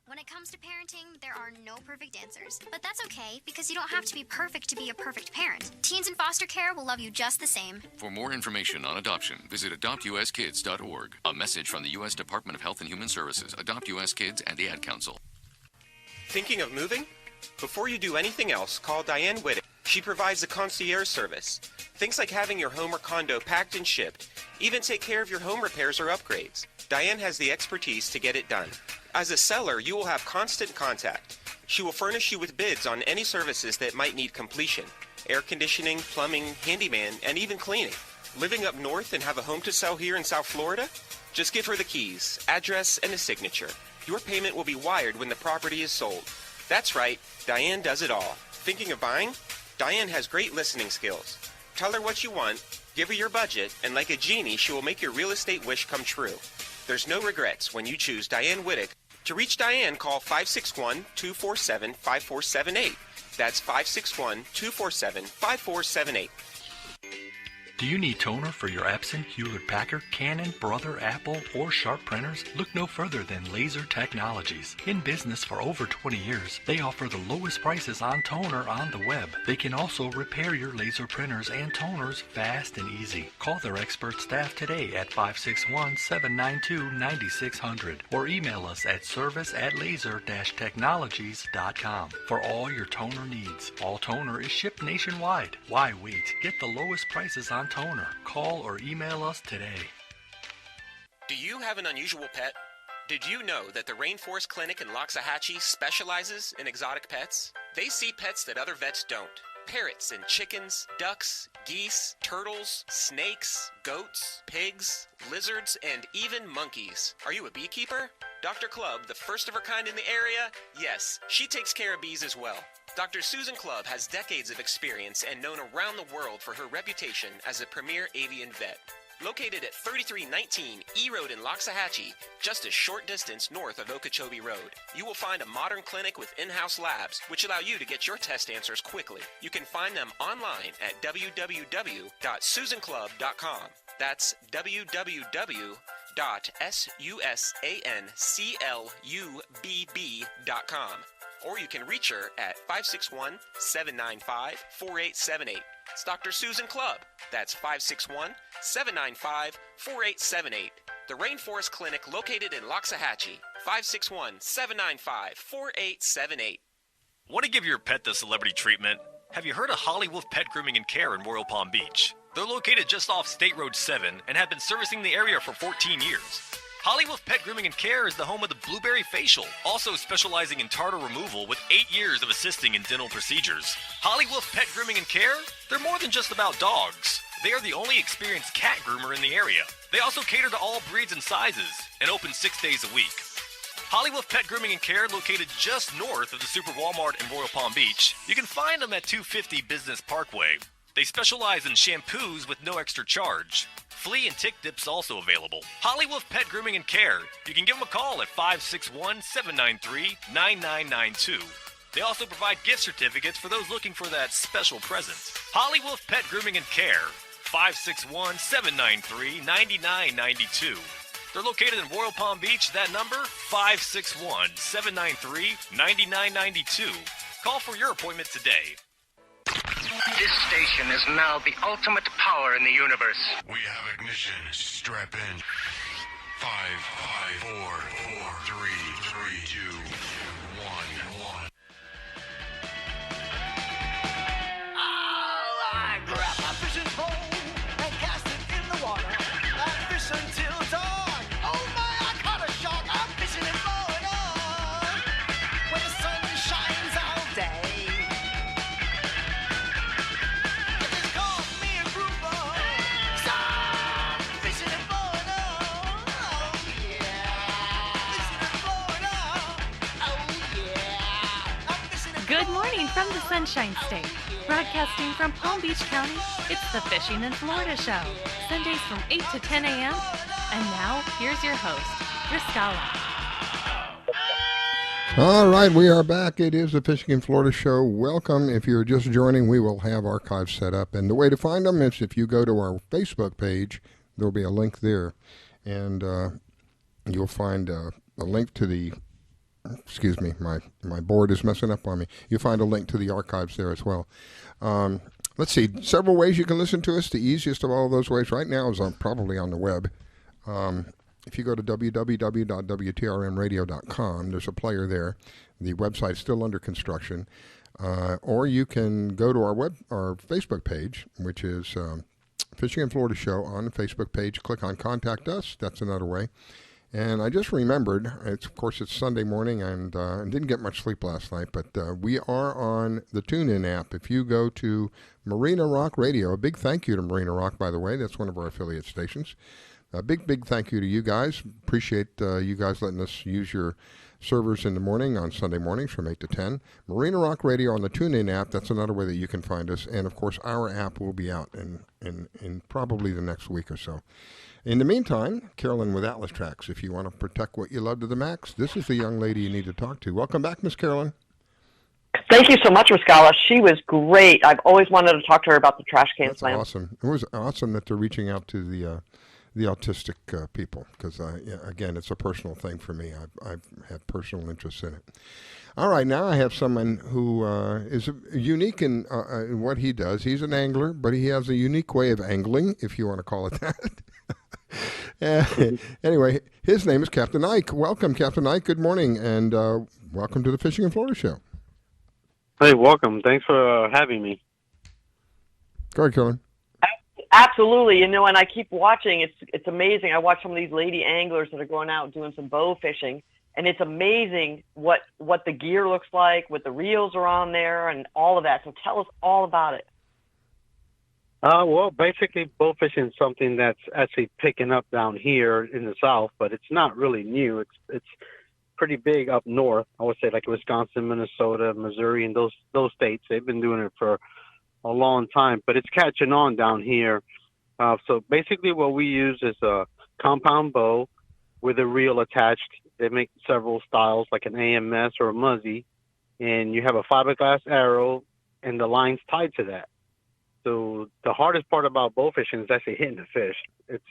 When it comes to parenting, there are no perfect answers. But that's okay, because you don't have to be perfect to be a perfect parent. Teens in foster care will love you just the same. For more information on adoption, visit adoptuskids.org. A message from the U.S. Department of Health and Human Services, Adopt U.S. Kids, and the Ad Council. Thinking of moving? Before you do anything else, call Diane Whittick. She provides a concierge service. Things like having your home or condo packed and shipped, even take care of your home repairs or upgrades. Diane has the expertise to get it done. As a seller, you will have constant contact. She will furnish you with bids on any services that might need completion: air conditioning, plumbing, handyman, and even cleaning. Living up north and have a home to sell here in South Florida? Just give her the keys, address, and a signature. Your payment will be wired when the property is sold. That's right, Diane does it all. Thinking of buying? Diane has great listening skills. Tell her what you want, give her your budget, and like a genie, she will make your real estate wish come true. There's no regrets when you choose Diane Whittick. To reach Diane, call 561-247-5478. That's 561-247-5478. Do you need toner for your Epson, Hewlett-Packard, Canon, Brother, Apple, or Sharp printers? Look no further than Laser Technologies. In business for over 20 years, they offer the lowest prices on toner on the web. They can also repair your laser printers and toners fast and easy. Call their expert staff today at 561-792-9600 or email us at service@laser-technologies.com for all your toner needs. All toner is shipped nationwide. Why wait? Get the lowest prices on toner. Call or email us today. Do you have an unusual pet? Did you know that the Rainforest Clinic in Loxahatchee specializes in exotic pets? They see pets that other vets don't. Parrots and chickens, ducks, geese, turtles, snakes, goats, pigs, lizards, and even monkeys. Are you a beekeeper? Dr. Clubb, the first of her kind in the area? Yes, she takes care of bees as well. Dr. Susan Clubb has decades of experience and known around the world for her reputation as a premier avian vet. Located at 3319 E Road in Loxahatchee, just a short distance north of Okeechobee Road, you will find a modern clinic with in-house labs, which allow you to get your test answers quickly. You can find them online at www.susanclubb.com. That's www.susanclubb.com. Or you can reach her at 561-795-4878. It's Dr. Susan Clubb. That's 561-795-4878. The Rainforest Clinic located in Loxahatchee. 561-795-4878. Want to give your pet the celebrity treatment? Have you heard of Holly Wolf Pet Grooming and Care in Royal Palm Beach? They're located just off State Road 7 and have been servicing the area for 14 years. Holly Wolf Pet Grooming and Care is the home of the Blueberry Facial, also specializing in tartar removal with 8 years of assisting in dental procedures. Holly Wolf Pet Grooming and Care? They're more than just about dogs. They are the only experienced cat groomer in the area. They also cater to all breeds and sizes and open 6 days a week. Holly Wolf Pet Grooming and Care, located just north of the Super Walmart in Royal Palm Beach. You can find them at 250 Business Parkway. They specialize in shampoos with no extra charge. Flea and tick dips also available. Holly Wolf Pet Grooming and Care. You can give them a call at 561-793-9992. They also provide gift certificates for those looking for that special present. Holly Wolf Pet Grooming and Care. 561-793-9992. They're located in Royal Palm Beach. That number, 561-793-9992. Call for your appointment today. This station is now the ultimate power in the universe. We have ignition. Strap in. 5, 4, 3, 2, 1. I grab my fishing pole and cast it in the water. I fish until dawn. Oh my, I caught a shark. I'm fishing and blowing on. When the sun shines all day. It just caught me a grouper. So I'm fishing and blowing on. Oh yeah. Fishing and blowing on. Oh yeah. I'm fishing and Good morning from the Sunshine State. Broadcasting from Palm Beach County, it's the Fishing in Florida Show. Sundays from 8 to 10 a.m. And now, here's your host, Mikaela. All right, we are back. It is the Fishing in Florida Show. Welcome. If you're just joining, we will have archives set up. And the way to find them is if you go to our Facebook page, there'll be a link there. And you'll find a link to the... Excuse me, my board is messing up on me. You'll find a link to the archives there as well. Let's see, several ways you can listen to us. The easiest of all those ways right now is probably on the web. If you go to www.wtrmradio.com, there's a player there. The website's still under construction. Or you can go to our Facebook page, which is Fishing in Florida Show on the Facebook page. Click on Contact Us. That's another way. And I just remembered, of course, it's Sunday morning, and I didn't get much sleep last night, but we are on the TuneIn app. If you go to Marina Rock Radio, a big thank you to Marina Rock, by the way. That's one of our affiliate stations. A big thank you to you guys. Appreciate you guys letting us use your servers in the morning on Sunday mornings from 8 to 10. Marina Rock Radio on the TuneIn app. That's another way that you can find us. And, of course, our app will be out in probably the next week or so. In the meantime, Carolyn with Atlas Trax, if you want to protect what you love to the max, this is the young lady you need to talk to. Welcome back, Miss Carolyn. Thank you so much, Mikaela. She was great. I've always wanted to talk to her about the trash can That's slam. awesome. It was awesome that they're reaching out to the autistic people because, again, it's a personal thing for me. I've had personal interest in it. All right, now I have someone who is unique in what he does. He's an angler, but he has a unique way of angling, if you want to call it that. Anyway, his name is Captain Ike. Welcome, Captain Ike. Good morning, and welcome to the Fishing in Florida show. Hey, welcome. Thanks for having me. Go ahead, Carolyn. Absolutely. And I keep watching. It's amazing. I watch some of these lady anglers that are going out and doing some bow fishing, and it's amazing what the gear looks like, what the reels are on there, and all of that. So tell us all about it. Well, basically, bow fishing is something that's actually picking up down here in the South, but it's not really new. It's pretty big up north. I would say like Wisconsin, Minnesota, Missouri, and those states. They've been doing it for a long time, but it's catching on down here. So basically, what we use is a compound bow with a reel attached. They make several styles, like an AMS or a Muzzy, and you have a fiberglass arrow, and the line's tied to that. So the hardest part about bow fishing is actually hitting the fish.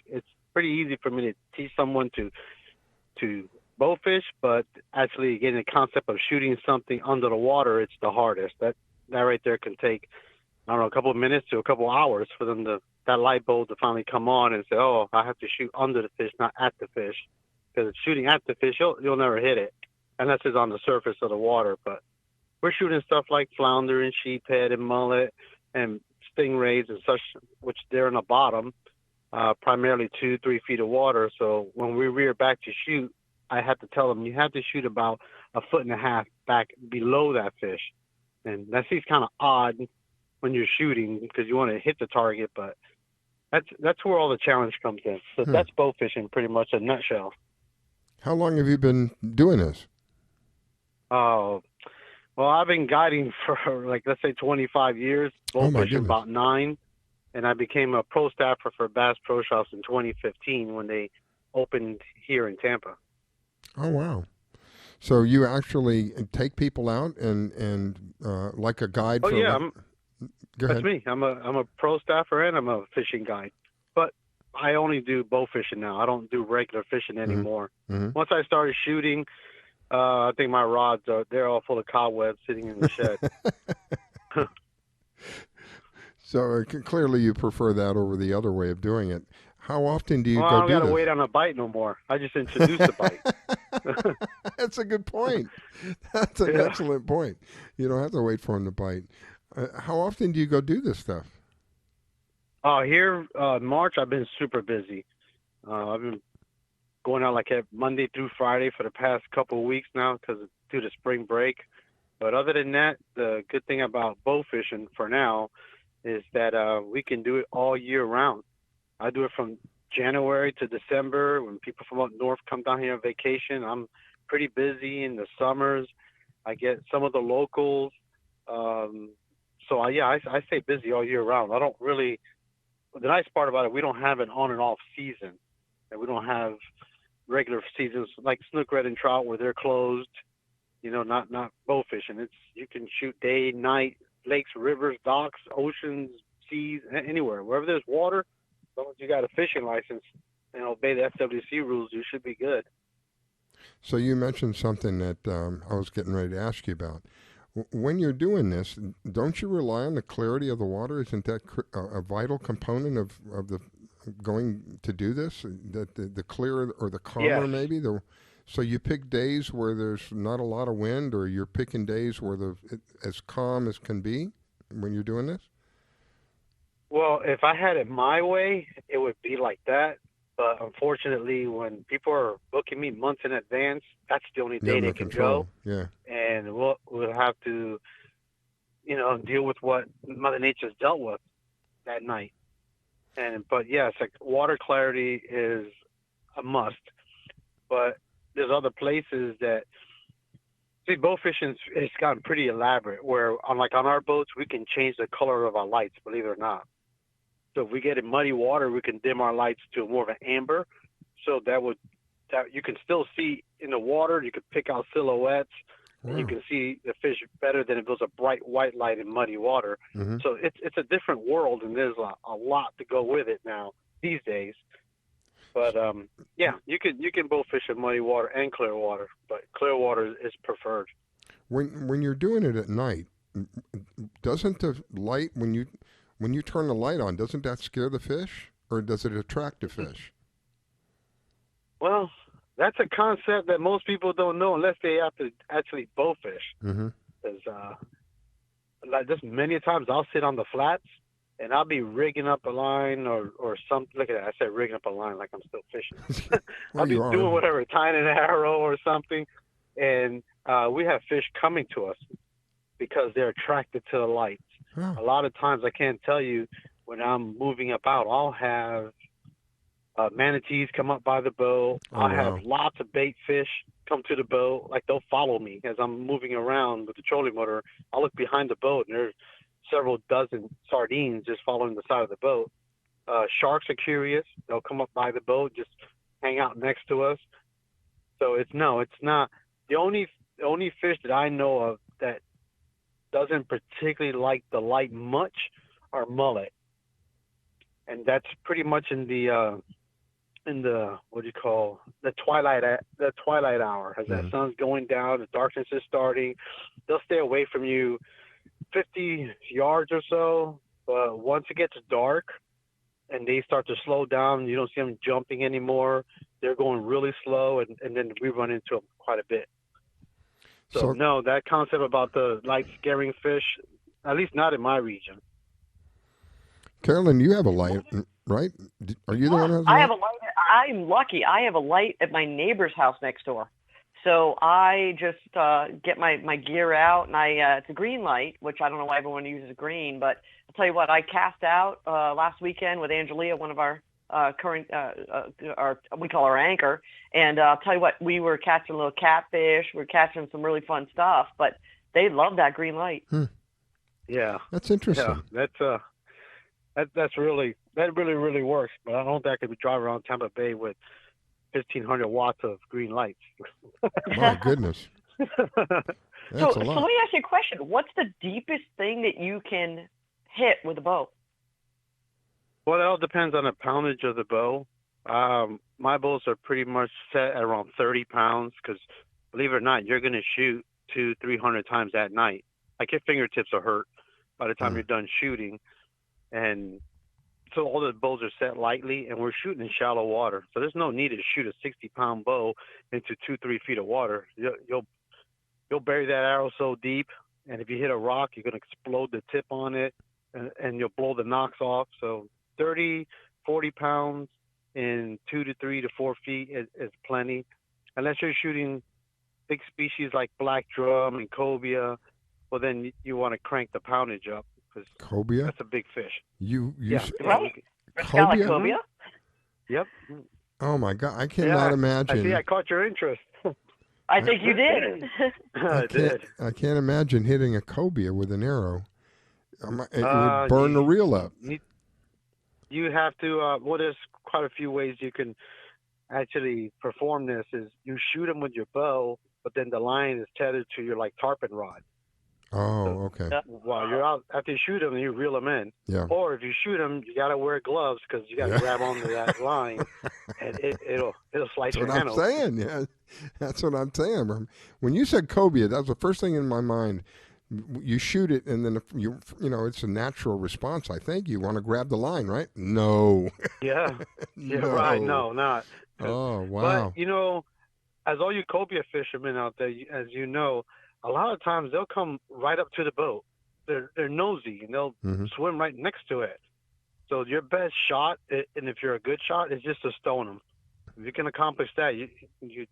It's pretty easy for me to teach someone to bow fish, but actually getting the concept of shooting something under the water, it's the hardest. That right there can take, I don't know, a couple of minutes to a couple of hours for them that light bulb to finally come on and say, oh, I have to shoot under the fish, not at the fish. Because shooting at the fish, you'll never hit it unless it's on the surface of the water. But we're shooting stuff like flounder and sheephead and mullet and stingrays and such, which they're in the bottom, primarily 2-3 feet of water. So when we rear back to shoot, I have to tell them you have to shoot about 1.5 feet back below that fish. And that seems kind of odd when you're shooting because you want to hit the target, but that's where all the challenge comes in. So that's bow fishing pretty much in a nutshell. How long have you been doing this? Oh, well, I've been guiding for let's say 25 years, bow fishing about 9, and I became a pro staffer for Bass Pro Shops in 2015 when they opened here in Tampa. Oh, wow. So you actually take people out and like a guide? Oh, for yeah. Go That's ahead. me. I'm a pro staffer and I'm a fishing guide. But I only do bow fishing now. I don't do regular fishing anymore. Mhm. Once I started shooting, I think my rods they're all full of cobwebs sitting in the shed. So clearly you prefer that over the other way of doing it. How often do you Well, go I don't do got to this? wait on a bite no more. I just introduced the bite. That's a good point. That's an Yeah. excellent point. You don't have to wait for him to bite. How often do you go do this stuff? Here in March, I've been super busy. I've been going out Monday through Friday for the past couple of weeks now because due to spring break. But other than that, the good thing about bow fishing for now is that we can do it all year round. I do it from January to December when people from up north come down here on vacation. I'm pretty busy in the summers. I get some of the locals. So I stay busy all year round. I don't really. The nice part about it, we don't have an on and off season, and we don't have regular seasons like snook, red, and trout where they're closed. Not bow fishing. You can shoot day, night, lakes, rivers, docks, oceans, seas, anywhere. Wherever there's water, as long as you got a fishing license and obey the FWC rules, you should be good. So you mentioned something that I was getting ready to ask you about. When you're doing this, don't you rely on the clarity of the water? Isn't that a vital component of the going to do this? That the clearer or the calmer, Yes. maybe? So you pick days where there's not a lot of wind, or you're picking days where as calm as can be when you're doing this? Well, if I had it my way, it would be like that. But unfortunately, when people are booking me months in advance, that's the only day they can go. Yeah. And we'll have to, deal with what Mother Nature's dealt with that night. But yes, water clarity is a must. But there's other places that bow fishing has gotten pretty elaborate. Where on our boats, we can change the color of our lights, believe it or not. So if we get in muddy water, we can dim our lights to more of an amber. So that you can still see in the water. You can pick out silhouettes. and you can see the fish better than if it was a bright white light in muddy water. Mhm. So it's a different world, and there's a lot to go with it now these days. But yeah, you can both fish in muddy water and clear water, but clear water is preferred. When you're doing it at night, doesn't the light when you turn the light on, doesn't that scare the fish, or does it attract the fish? Well, that's a concept that most people don't know unless they have to actually bow fish. Mm-hmm. Because like just many times I'll sit on the flats and I'll be rigging up a line or something. Look at that. I said rigging up a line like I'm still fishing. Well, I'll be you are. doing whatever, tying an arrow or something. And we have fish coming to us because they're attracted to the lights. Oh. A lot of times, I can't tell you, when I'm moving up out, I'll have manatees come up by the boat. Oh, I'll wow. have lots of bait fish come to the boat. Like, they'll follow me as I'm moving around with the trolling motor. I'll look behind the boat, and there's several dozen sardines just following the side of the boat. Sharks are curious. They'll come up by the boat, just hang out next to us. So it's not. The only fish that I know of that doesn't particularly like the light much are mullet, and that's pretty much in the what do you call the twilight hour, as that sun's going down, the darkness is starting. They'll stay away from you 50 yards or so, but once it gets dark and they start to slow down, you don't see them jumping anymore. They're going really slow, and then we run into them quite a bit. So no, that concept about the light scaring fish, at least not in my region. Carolyn, you have a light, right? Are you the one who has a I light? have a light. I'm lucky. I have a light at my neighbor's house next door. So I just get my gear out, and it's a green light, which I don't know why everyone uses green, but I'll tell you what, I cast out last weekend with Angelia, one of our current, we call her anchor, and I'll tell you what, we were catching little catfish, we were catching some really fun stuff, but they love that green light. Yeah, that's interesting. Yeah, that really works. But I don't think I could drive around Tampa Bay with 1,500 watts of green lights. My goodness. That's a lot. So let me ask you a question. What's the deepest thing that you can hit with a bow? Well, it all depends on the poundage of the bow. My bows are pretty much set at around 30 pounds because, believe it or not, you're going to shoot 200-300 times that night. Like, your fingertips are hurt by the time you're done shooting. And so all the bows are set lightly, and we're shooting in shallow water. So there's no need to shoot a 60-pound bow into 2-3 feet of water. You'll bury that arrow so deep, and if you hit a rock, you're going to explode the tip on it, and you'll blow the nocks off. So 30, 40 pounds in 2 to 3 to 4 feet is plenty. Unless you're shooting big species like black drum and cobia, well, then you want to crank the poundage up because Cobia? that's a big fish. Right? Cobia? Cobia? Yep. Oh my God, I cannot imagine. I see. I caught your interest. I think you did. I did. I can't imagine hitting a cobia with an arrow. It would burn the reel up. You have to. Well, there's quite a few ways you can actually perform this. Is you shoot them with your bow, but then the line is tethered to your tarpon rod. Oh, okay. While you're out, after you shoot them, you reel them in. Yeah. Or if you shoot them, you got to wear gloves because you got to grab onto that line, and it'll slice your hand open. That's what I'm saying. Yeah, that's what I'm saying. When you said cobia, that was the first thing in my mind. You shoot it, and then you it's a natural response. I think you want to grab the line, right? No. Yeah. Yeah. Right. No, not. Oh, wow. But as all you cobia fishermen out there, as you know, a lot of times they'll come right up to the boat. They're nosy, and they'll swim right next to it. So your best shot, and if you're a good shot, is just to stone them. If you can accomplish that, you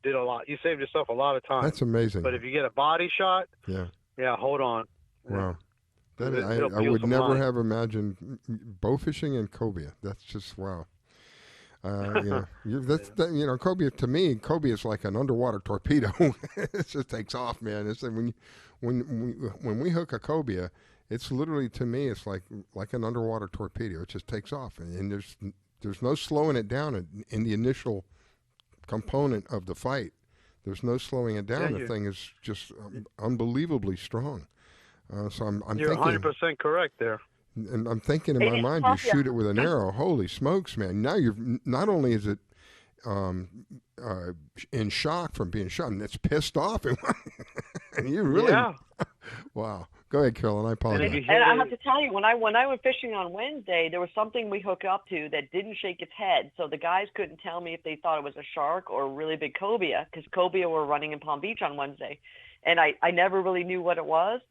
did a lot. You saved yourself a lot of time. That's amazing. But if you get a body shot, hold on. Wow. It'll I peel would some never line. have imagined bow fishing and cobia. That's just wow. Cobia, to me, cobia is like an underwater torpedo. It just takes off, man. It's when we hook a cobia, it's literally, to me, it's like an underwater torpedo. It just takes off, and there's no slowing it down in the initial component of the fight. There's no slowing it down. Yeah, the thing is just unbelievably strong. So I'm You're thinking 100% correct there. And I'm thinking in my mind, you shoot it with an arrow. Holy smokes, man! Now not only is it in shock from being shot, and it's pissed off, and you really, wow. Go ahead, Carolyn. I apologize. And I have to tell you, when I went fishing on Wednesday, there was something we hooked up to that didn't shake its head, so the guys couldn't tell me if they thought it was a shark or a really big cobia, because cobia were running in Palm Beach on Wednesday, and I never really knew what it was,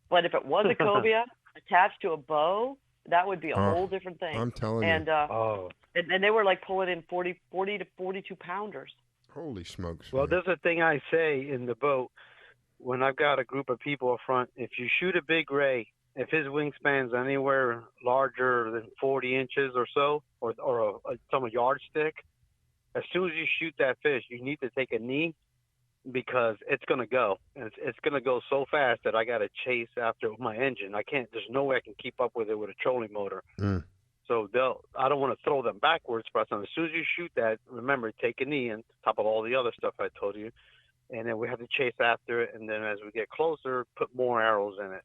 but if it was a cobia attached to a bow, that would be a whole different thing. I'm telling you. And they were like pulling in 40 to 42 pounders. Holy smokes. Well, there's a thing I say in the boat when I've got a group of people up front. If you shoot a big ray, if his wingspan's anywhere larger than 40 inches or so, or some yardstick, as soon as you shoot that fish, you need to take a knee, because it's going to go. It's going to go so fast that I got to chase after with my engine. There's no way I can keep up with it with a trolling motor. So I don't want to throw them backwards, but as soon as you shoot that, remember, take a knee on top of all the other stuff I told you. And then we have to chase after it. And then as we get closer, put more arrows in it.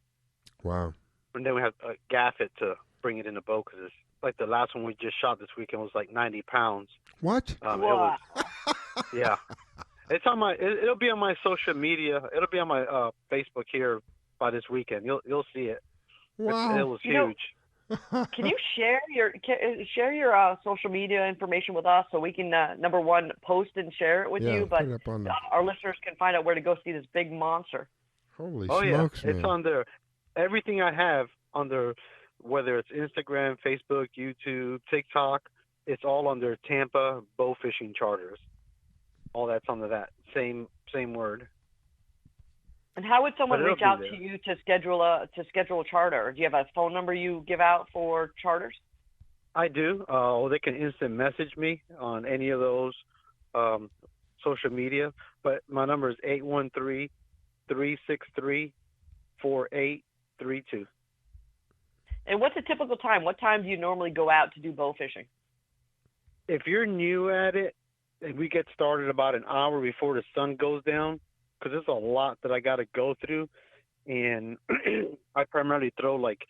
Wow. And then we have to gaff it to bring it in the boat, because it's like the last one we just shot this weekend was like 90 pounds. What? It was, yeah. It's on my. It'll be on my social media. It'll be on my Facebook here by this weekend. You'll see it. Wow. It was huge. Can you share your social media information with us so we can number one, post and share it with you, but put it up on our listeners can find out where to go see this big monster. Holy smokes, man. It's on there. Everything I have under, whether it's Instagram, Facebook, YouTube, TikTok, it's all under Tampa Bow Fishing Charters. All that's under that same word. And how would someone reach out to you to schedule a charter? Do you have a phone number you give out for charters? I do. Or they can instant message me on any of those social media. But my number is 813-363-4832. And what's a typical time? What time do you normally go out to do bow fishing? If you're new at it, we get started about an hour before the sun goes down, because there's a lot that I got to go through, and I primarily throw like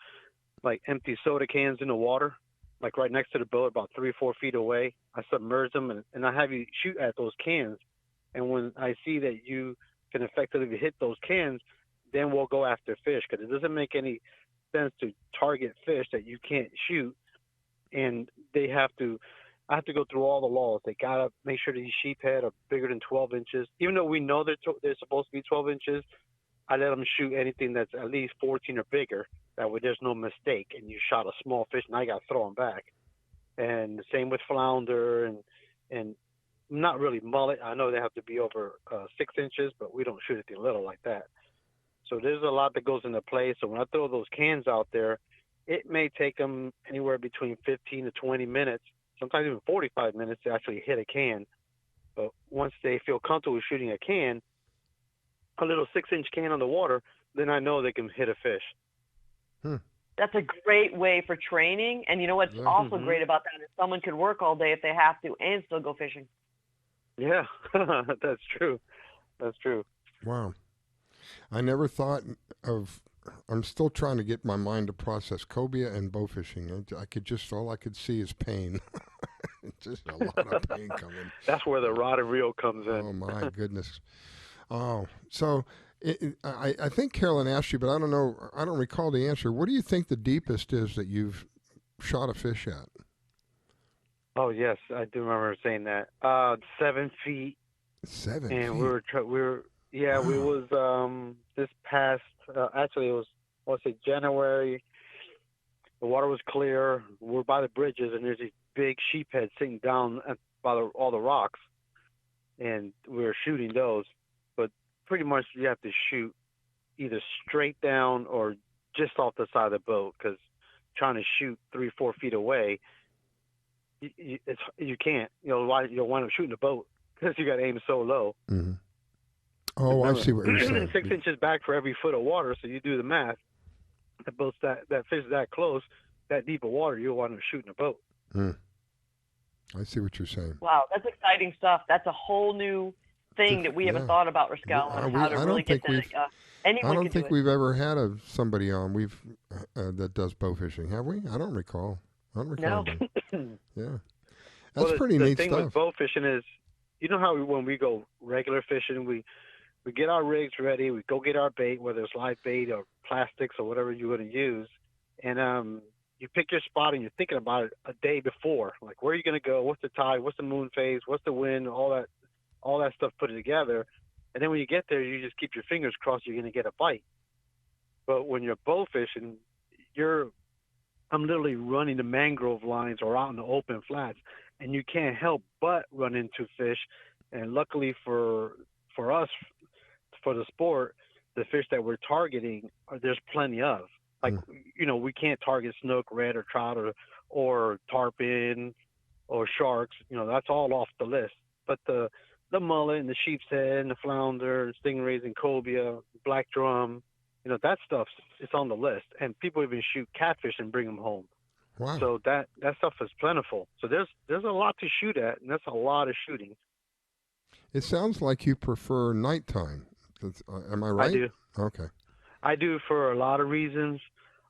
empty soda cans in the water, like right next to the boat, about 3 or 4 feet away. I submerge them, and I have you shoot at those cans, and when I see that you can effectively hit those cans, then we'll go after fish, because it doesn't make any sense to target fish that you can't shoot, and I have to go through all the laws. They got to make sure these sheephead are bigger than 12 inches. Even though we know they're supposed to be 12 inches, I let them shoot anything that's at least 14 or bigger. That way there's no mistake. And you shot a small fish, and I got to throw them back. And the same with flounder and not really mullet. I know they have to be over 6 inches, but we don't shoot anything little like that. So there's a lot that goes into play. So when I throw those cans out there, it may take them anywhere between 15 to 20 minutes, sometimes even 45 minutes to actually hit a can. But once they feel comfortable with shooting a can, a little 6-inch can on the water, then I know they can hit a fish. That's a great way for training. And you know what's also great about that is someone could work all day if they have to and still go fishing. Yeah, that's true. That's true. Wow. I never thought of... I'm still trying to get my mind to process cobia and bow fishing. All I could see is pain. Just a lot of pain coming. That's where the rod and reel comes in. Oh my goodness. Oh, so I think Carolyn asked you, but I don't know. I don't recall the answer. What do you think the deepest is that you've shot a fish at? Oh yes, I do remember saying that. 7 feet. 7 and feet. we was this past. Actually, it was, let's say, January. The water was clear. We're by the bridges, and there's these big sheephead sitting down by all the rocks, and we were shooting those. But pretty much you have to shoot either straight down or just off the side of the boat, because trying to shoot 3 or 4 feet away, you can't. You'll wind up shooting the boat because you got to aim so low. Mm-hmm. Oh, I see what you're saying. 6 inches back for every foot of water, so you do the math. That boat's that fish that close, that deep of water, you'll wind up shooting a boat. I see what you're saying. Wow, that's exciting stuff. That's a whole new thing that we haven't thought about, Rascal, on how to really get that. Anyone I don't can think do it. we've ever had somebody on that does bow fishing, have we? I don't recall. I don't recall. No. Yeah. That's pretty the neat thing stuff. with bow fishing is, you know how when we go regular fishing, we get our rigs ready, we go get our bait, whether it's live bait or plastics or whatever you're going to use, and you pick your spot and you're thinking about it a day before, like where are you going to go, what's the tide, what's the moon phase, what's the wind, all that stuff put it together, and then when you get there, you just keep your fingers crossed you're going to get a bite. But when you're bow fishing, I'm literally running the mangrove lines or out in the open flats, and you can't help but run into fish. And luckily for us, for the sport, the fish that we're targeting, there's plenty of. Like, we can't target snook, red, or trout, or tarpon, or sharks. That's all off the list. But the mullet and the sheep's head and the flounder and stingrays and cobia, black drum, that stuff, it's on the list. And people even shoot catfish and bring them home. Wow. So that stuff is plentiful. So there's a lot to shoot at, and that's a lot of shooting. It sounds like you prefer nighttime. Am I right? I do. Okay. I do for a lot of reasons.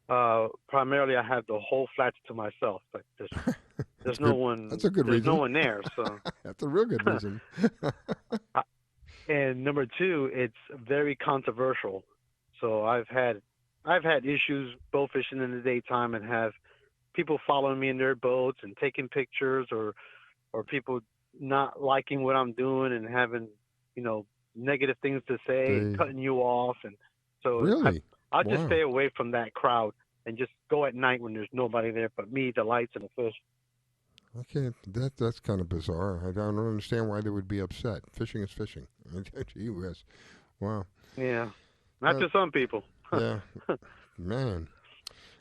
Primarily, I have the whole flats to myself. Like there's no one. That's a good there's reason. no one there. So that's a real good reason. And number two, it's very controversial. So I've had issues bow fishing in the daytime and have people following me in their boats and taking pictures, or people not liking what I'm doing and having negative things to say, cutting you off, and so really, I'll just stay away from that crowd and just go at night when there's nobody there but me, the lights, and the fish. Okay, that's kind of bizarre. I don't understand why they would be upset. Fishing is fishing. Gee whiz. Wow. Yeah, not to some people. Yeah, man.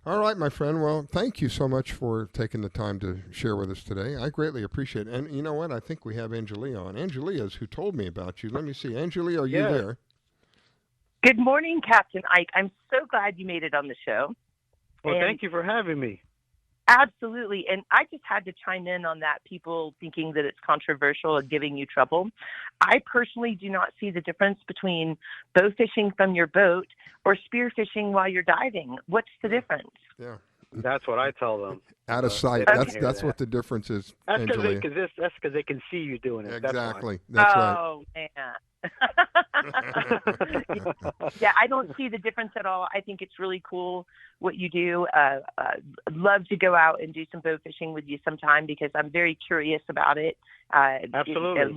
All right, my friend. Well, thank you so much for taking the time to share with us today. I greatly appreciate it. And you know what? I think we have Angelia on. Angelia is who told me about you. Let me see. Angelia, are you there? Good morning, Captain Ike. I'm so glad you made it on the show. Well, thank you for having me. Absolutely. And I just had to chime in on that, people thinking that it's controversial and giving you trouble. I personally do not see the difference between bow fishing from your boat or spear fishing while you're diving. What's the difference? Yeah. That's what I tell them. Out of sight. That's what the difference is, That's Angelia. because they can see you doing it. Exactly. That's right. Oh, man. Yeah, I don't see the difference at all. I think it's really cool what you do. Love to go out and do some bow fishing with you sometime because I'm very curious about it. Absolutely.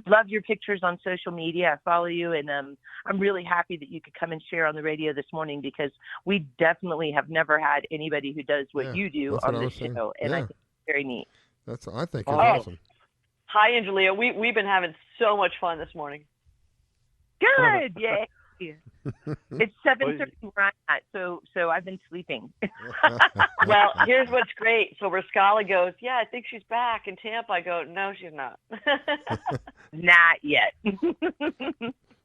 Love your pictures on social media. I follow you, and I'm really happy that you could come and share on the radio this morning because we definitely have never had anybody who does what you do on this show, and I think it's very neat. I think it's awesome. Hi, Angelia. We've been having so much fun this morning. Good, yay! It's 7:30 where I'm at, so I've been sleeping. Well, here's what's great. So Rascala goes, yeah, I think she's back in Tampa. I go, no, she's not. Not yet.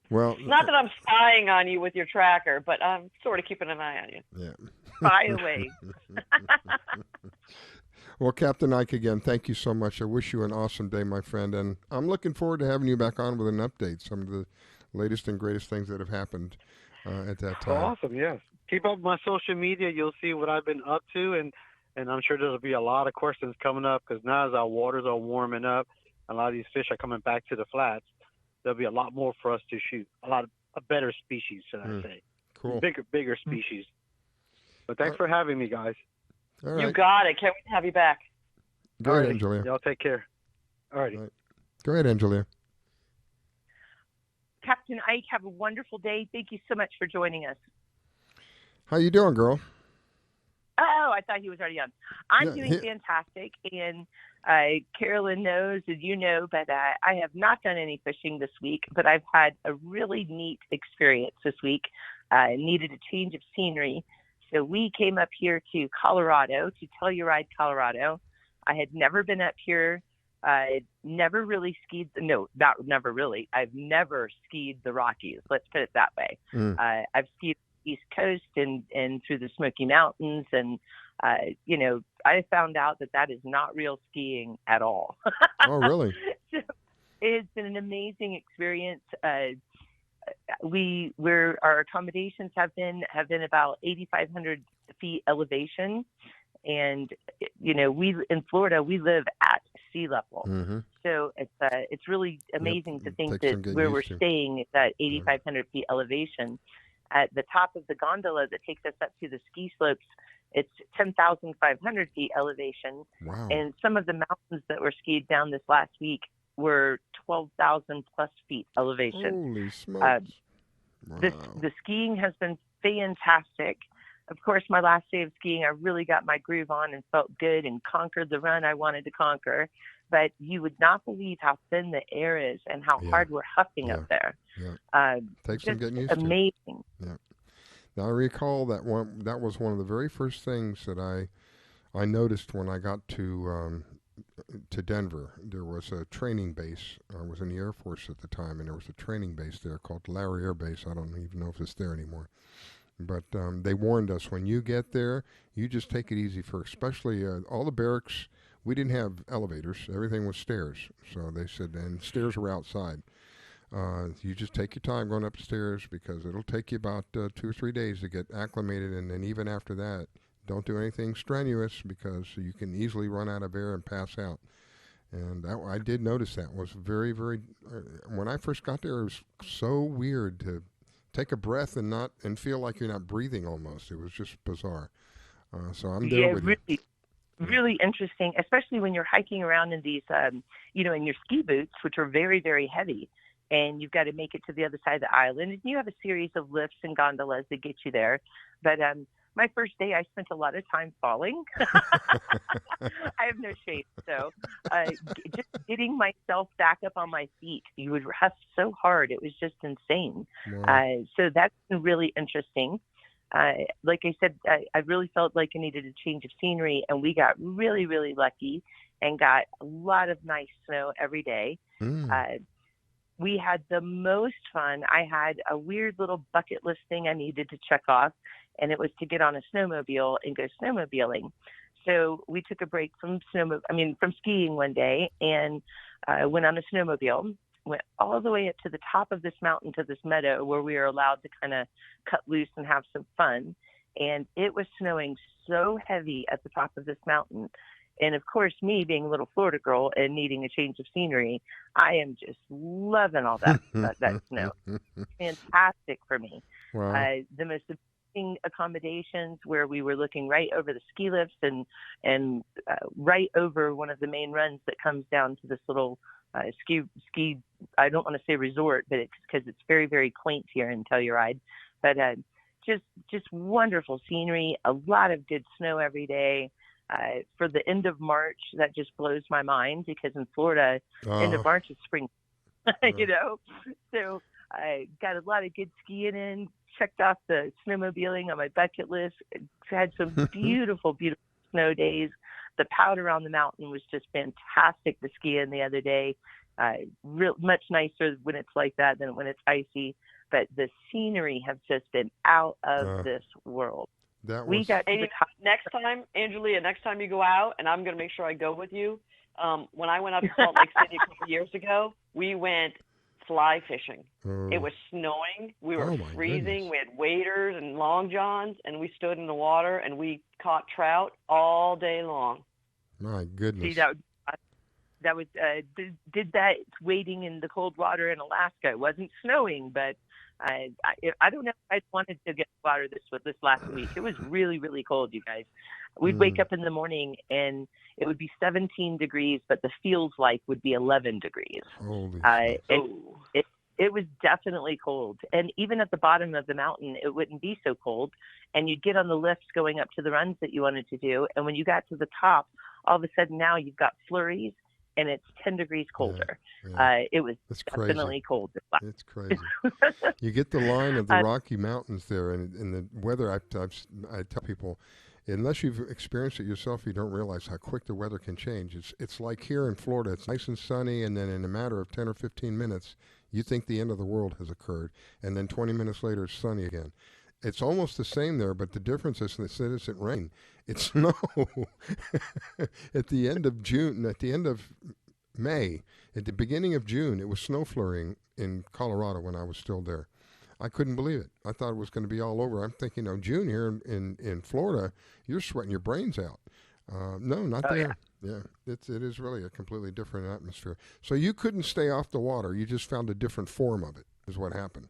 Well, not that I'm spying on you with your tracker, but I'm sort of keeping an eye on you. Yeah. Spy away. Well, Captain Ike, again, thank you so much. I wish you an awesome day, my friend, and I'm looking forward to having you back on with an update, some of the latest and greatest things that have happened at that time. Awesome, yes. Keep up my social media. You'll see what I've been up to, and I'm sure there'll be a lot of questions coming up because now as our waters are warming up, a lot of these fish are coming back to the flats. There'll be a lot more for us to shoot, a better species, should I say. Cool. Bigger species. But thanks for having me, guys. All right. You got it. Can't wait to have you back. Go ahead, Angelia. Y'all take care. All righty. Go ahead, Angelia. Captain Ike, have a wonderful day. Thank you so much for joining us. How you doing, girl? Oh, I thought he was already on. I'm Yeah, doing fantastic, and Carolyn knows, and you know, but I have not done any fishing this week, but I've had a really neat experience this week. Needed a change of scenery. So we came up here to Colorado, to Telluride, Colorado. I had never been up here. Never really skied. No, not never really. I've never skied the Rockies. Let's put it that way. I've skied the East Coast and through the Smoky Mountains. And, I found out that is not real skiing at all. Oh, really? So It's been an amazing experience. Our accommodations have been about 8,500 feet elevation, and we in Florida we live at sea level, so it's really amazing to think that where we're staying is at 8,500 feet elevation. At the top of the gondola that takes us up to the ski slopes, it's 10,500 feet elevation. Wow. And some of the mountains that were skied down this last week were 12,000 plus feet elevation. Holy smokes. Wow. The skiing has been fantastic. Of course, my last day of skiing, I really got my groove on and felt good and conquered the run I wanted to conquer. But you would not believe how thin the air is and how hard we're huffing up there. Yeah. Takes some getting used amazing. to. Yeah. Now I recall that was one of the very first things that I noticed when I got to Denver. There was a training base. I was in the Air Force at the time, and there was a training base there called Larry Air Base. I don't even know if it's there anymore. But they warned us, when you get there, you just take it easy especially all the barracks. We didn't have elevators. Everything was stairs. So they said, and stairs were outside. You just take your time going upstairs, because it'll take you about 2 or 3 days to get acclimated. And then even after that, don't do anything strenuous, because you can easily run out of air and pass out. And I did notice that was very, very, when I first got there, it was so weird to take a breath and feel like you're not breathing almost. It was just bizarre. So I'm there with you. Really interesting, especially when you're hiking around in these, in your ski boots, which are very, very heavy, and you've got to make it to the other side of the island. And you have a series of lifts and gondolas that get you there. But my first day, I spent a lot of time falling. I have no shame. So just getting myself back up on my feet, you would huff so hard. It was just insane. Wow. So that's been really interesting. Like I said, I really felt like I needed a change of scenery, and we got really, really lucky and got a lot of nice snow every day. We had the most fun. I had a weird little bucket list thing I needed to check off, and it was to get on a snowmobile and go snowmobiling. So we took a break from skiing one day, and went on a snowmobile. Went all the way up to the top of this mountain to this meadow where we were allowed to kind of cut loose and have some fun. And it was snowing so heavy at the top of this mountain. And of course, me being a little Florida girl and needing a change of scenery, I am just loving all that snow. Fantastic for me. Wow. The most amazing accommodations where we were looking right over the ski lifts and right over one of the main runs that comes down to this little ski. I don't want to say resort, but it's because it's very, very quaint here in Telluride. But just wonderful scenery, a lot of good snow every day. For the end of March, that just blows my mind, because in Florida, end of March is spring. So I got a lot of good skiing in. Checked off the snowmobiling on my bucket list. Had some beautiful, beautiful snow days. The powder on the mountain was just fantastic to ski in the other day. Much nicer when it's like that than when it's icy. But the scenery has just been out of this world. Next time, Angelia, next time you go out, and I'm going to make sure I go with you. When I went up to Salt Lake City a couple years ago, we went fly fishing. It was snowing. We were freezing. Goodness. We had waders and long johns, and we stood in the water and we caught trout all day long. My goodness. See, that was did that wading in the cold water in Alaska. It wasn't snowing, but I don't know if I wanted to get water this last week. It was really, really cold, you guys. We'd wake up in the morning and it would be 17 degrees, but the feels like would be 11 degrees. Holy it was definitely cold. And even at the bottom of the mountain, it wouldn't be so cold. And you'd get on the lifts going up to the runs that you wanted to do. And when you got to the top, all of a sudden now you've got flurries and it's 10 degreys colder. It was definitely cold. It's crazy. You get the line of the Rocky Mountains there, and the weather, I tell people, unless you've experienced it yourself, you don't realize how quick the weather can change. It's like here in Florida, it's nice and sunny, and then in a matter of 10 or 15 minutes, you think the end of the world has occurred, and then 20 minutes later, it's sunny again. It's almost the same there, but the difference is that it isn't rain. It's snow. At the end of June, at the end of May, at the beginning of June, it was snow flurrying in Colorado when I was still there. I couldn't believe it. I thought it was going to be all over. I'm thinking, June here in Florida, you're sweating your brains out. No, not there. Yeah, it is really a completely different atmosphere. So you couldn't stay off the water. You just found a different form of it, is what happened.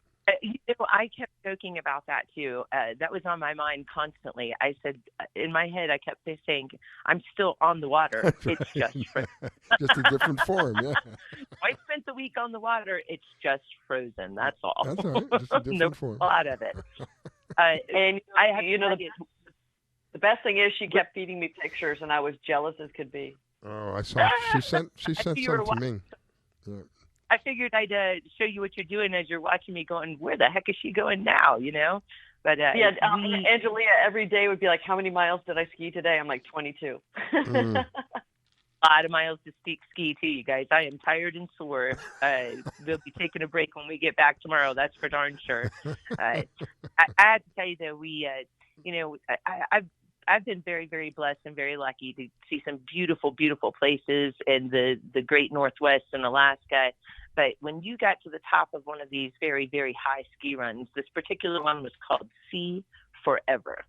I kept joking about that too. That was on my mind constantly. I said, in my head, I kept saying, I'm still on the water. It's just frozen. Just a different form, yeah. I spent the week on the water. It's just frozen. That's all. That's all right. Just a different form. A lot of it. And I have, the best thing is she kept feeding me pictures, and I was jealous as could be. Oh, I saw. She sent some to me. Yeah. I figured I'd show you what you're doing as you're watching me going, where the heck is she going now, But Angelia every day would be like, how many miles did I ski today? I'm like, 22. A lot of miles to ski too, you guys. I am tired and sore. We'll be taking a break when we get back tomorrow. That's for darn sure. I have to tell you, though, I've been very, very blessed and very lucky to see some beautiful, beautiful places in the great Northwest and Alaska. But when you got to the top of one of these very, very high ski runs, this particular one was called See Forever.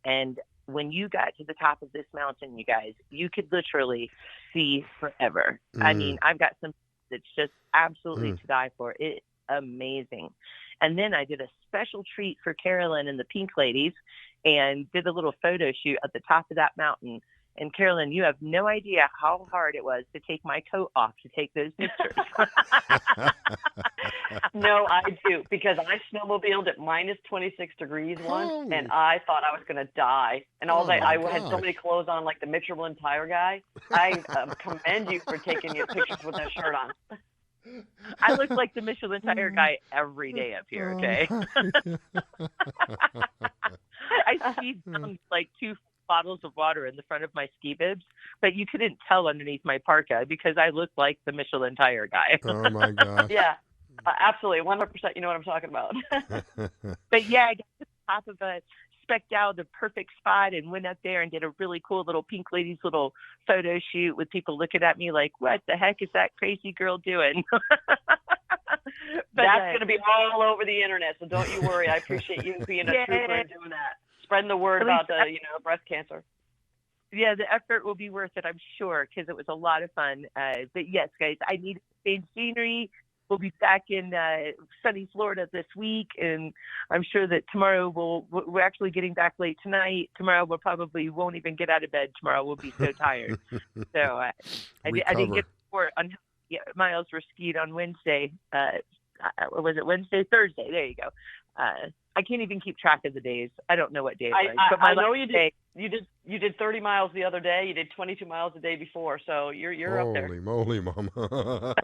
And when you got to the top of this mountain, you guys, you could literally see forever. I mean, I've got some that's just absolutely to die for. It's amazing. And then I did a special treat for Carolyn and the Pink Ladies and did a little photo shoot at the top of that mountain. And Carolyn, you have no idea how hard it was to take my coat off to take those pictures. No, I do, because I snowmobiled at minus 26 degrees once, and I thought I was going to die. And all day, I had so many clothes on, like the Michelin tire guy. I commend you for taking your pictures with that shirt on. I look like the Michelin tire guy every day up here, okay? I skied down like 2 bottles of water in the front of my ski bibs, but you couldn't tell underneath my parka because I looked like the Michelin tire guy. Oh, my gosh. Yeah, absolutely. 100%. You know what I'm talking about. But yeah, I got to the top of a specked out the perfect spot and went up there and did a really cool little Pink Ladies little photo shoot with people looking at me like, what the heck is that crazy girl doing? That's going to be all over the internet, so don't you worry. I appreciate you being a trooper and doing that. Spreading the word about breast cancer. Yeah, the effort will be worth it, I'm sure, because it was a lot of fun. But yes, guys, I need to change scenery. We'll be back in sunny Florida this week, and I'm sure that tomorrow we're actually getting back late tonight. Tomorrow we'll probably won't even get out of bed. Tomorrow we'll be so tired. So I didn't get report on how miles were skied on Wednesday. Was it Wednesday? Thursday. There you go. I can't even keep track of the days. I don't know what day it was. But I know you did. You did 30 miles the other day. You did 22 miles the day before. So you're up there. Holy moly, Mama!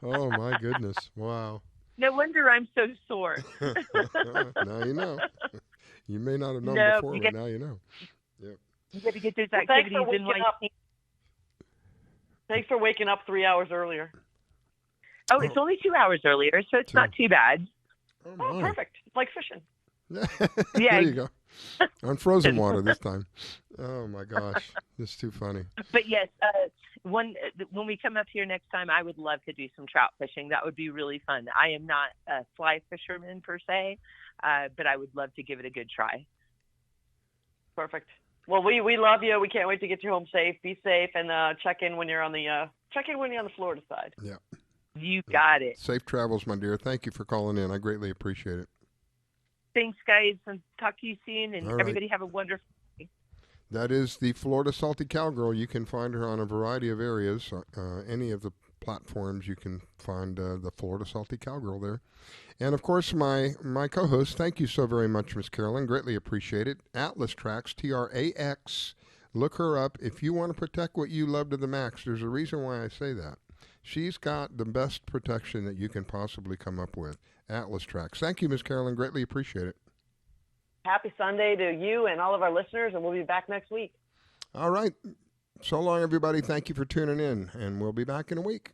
Oh my goodness! Wow. No wonder I'm so sore. Now you know. You may not have known before, but now you know. Yep. You got to get those activities in life. Thanks for waking up 3 hours earlier. Oh, it's only 2 hours earlier, so it's not too bad. Oh, perfect. It's like fishing. There you go. On frozen water this time. Oh, my gosh. It's too funny. But, yes, when we come up here next time, I would love to do some trout fishing. That would be really fun. I am not a fly fisherman per se, but I would love to give it a good try. Perfect. Well, we love you. We can't wait to get you home safe. Be safe, and check in when you're on the Florida side. Yeah. You got it. Safe travels, my dear. Thank you for calling in. I greatly appreciate it. Thanks, guys, and talk to you soon, and everybody have a wonderful day. That is the Florida Salty Cowgirl. You can find her on a variety of areas. Any of the platforms you can find the Florida Salty Cowgirl there. And, of course, my co-host, thank you so very much, Miss Carolyn. Greatly appreciate it. Atlas Trax, Trax. Look her up. If you want to protect what you love to the max, there's a reason why I say that. She's got the best protection that you can possibly come up with. Atlas Trax. Thank you, Miss Carolyn. Greatly appreciate it. Happy Sunday to you and all of our listeners, and we'll be back next week. All right. So long, everybody. Thank you for tuning in, and we'll be back in a week.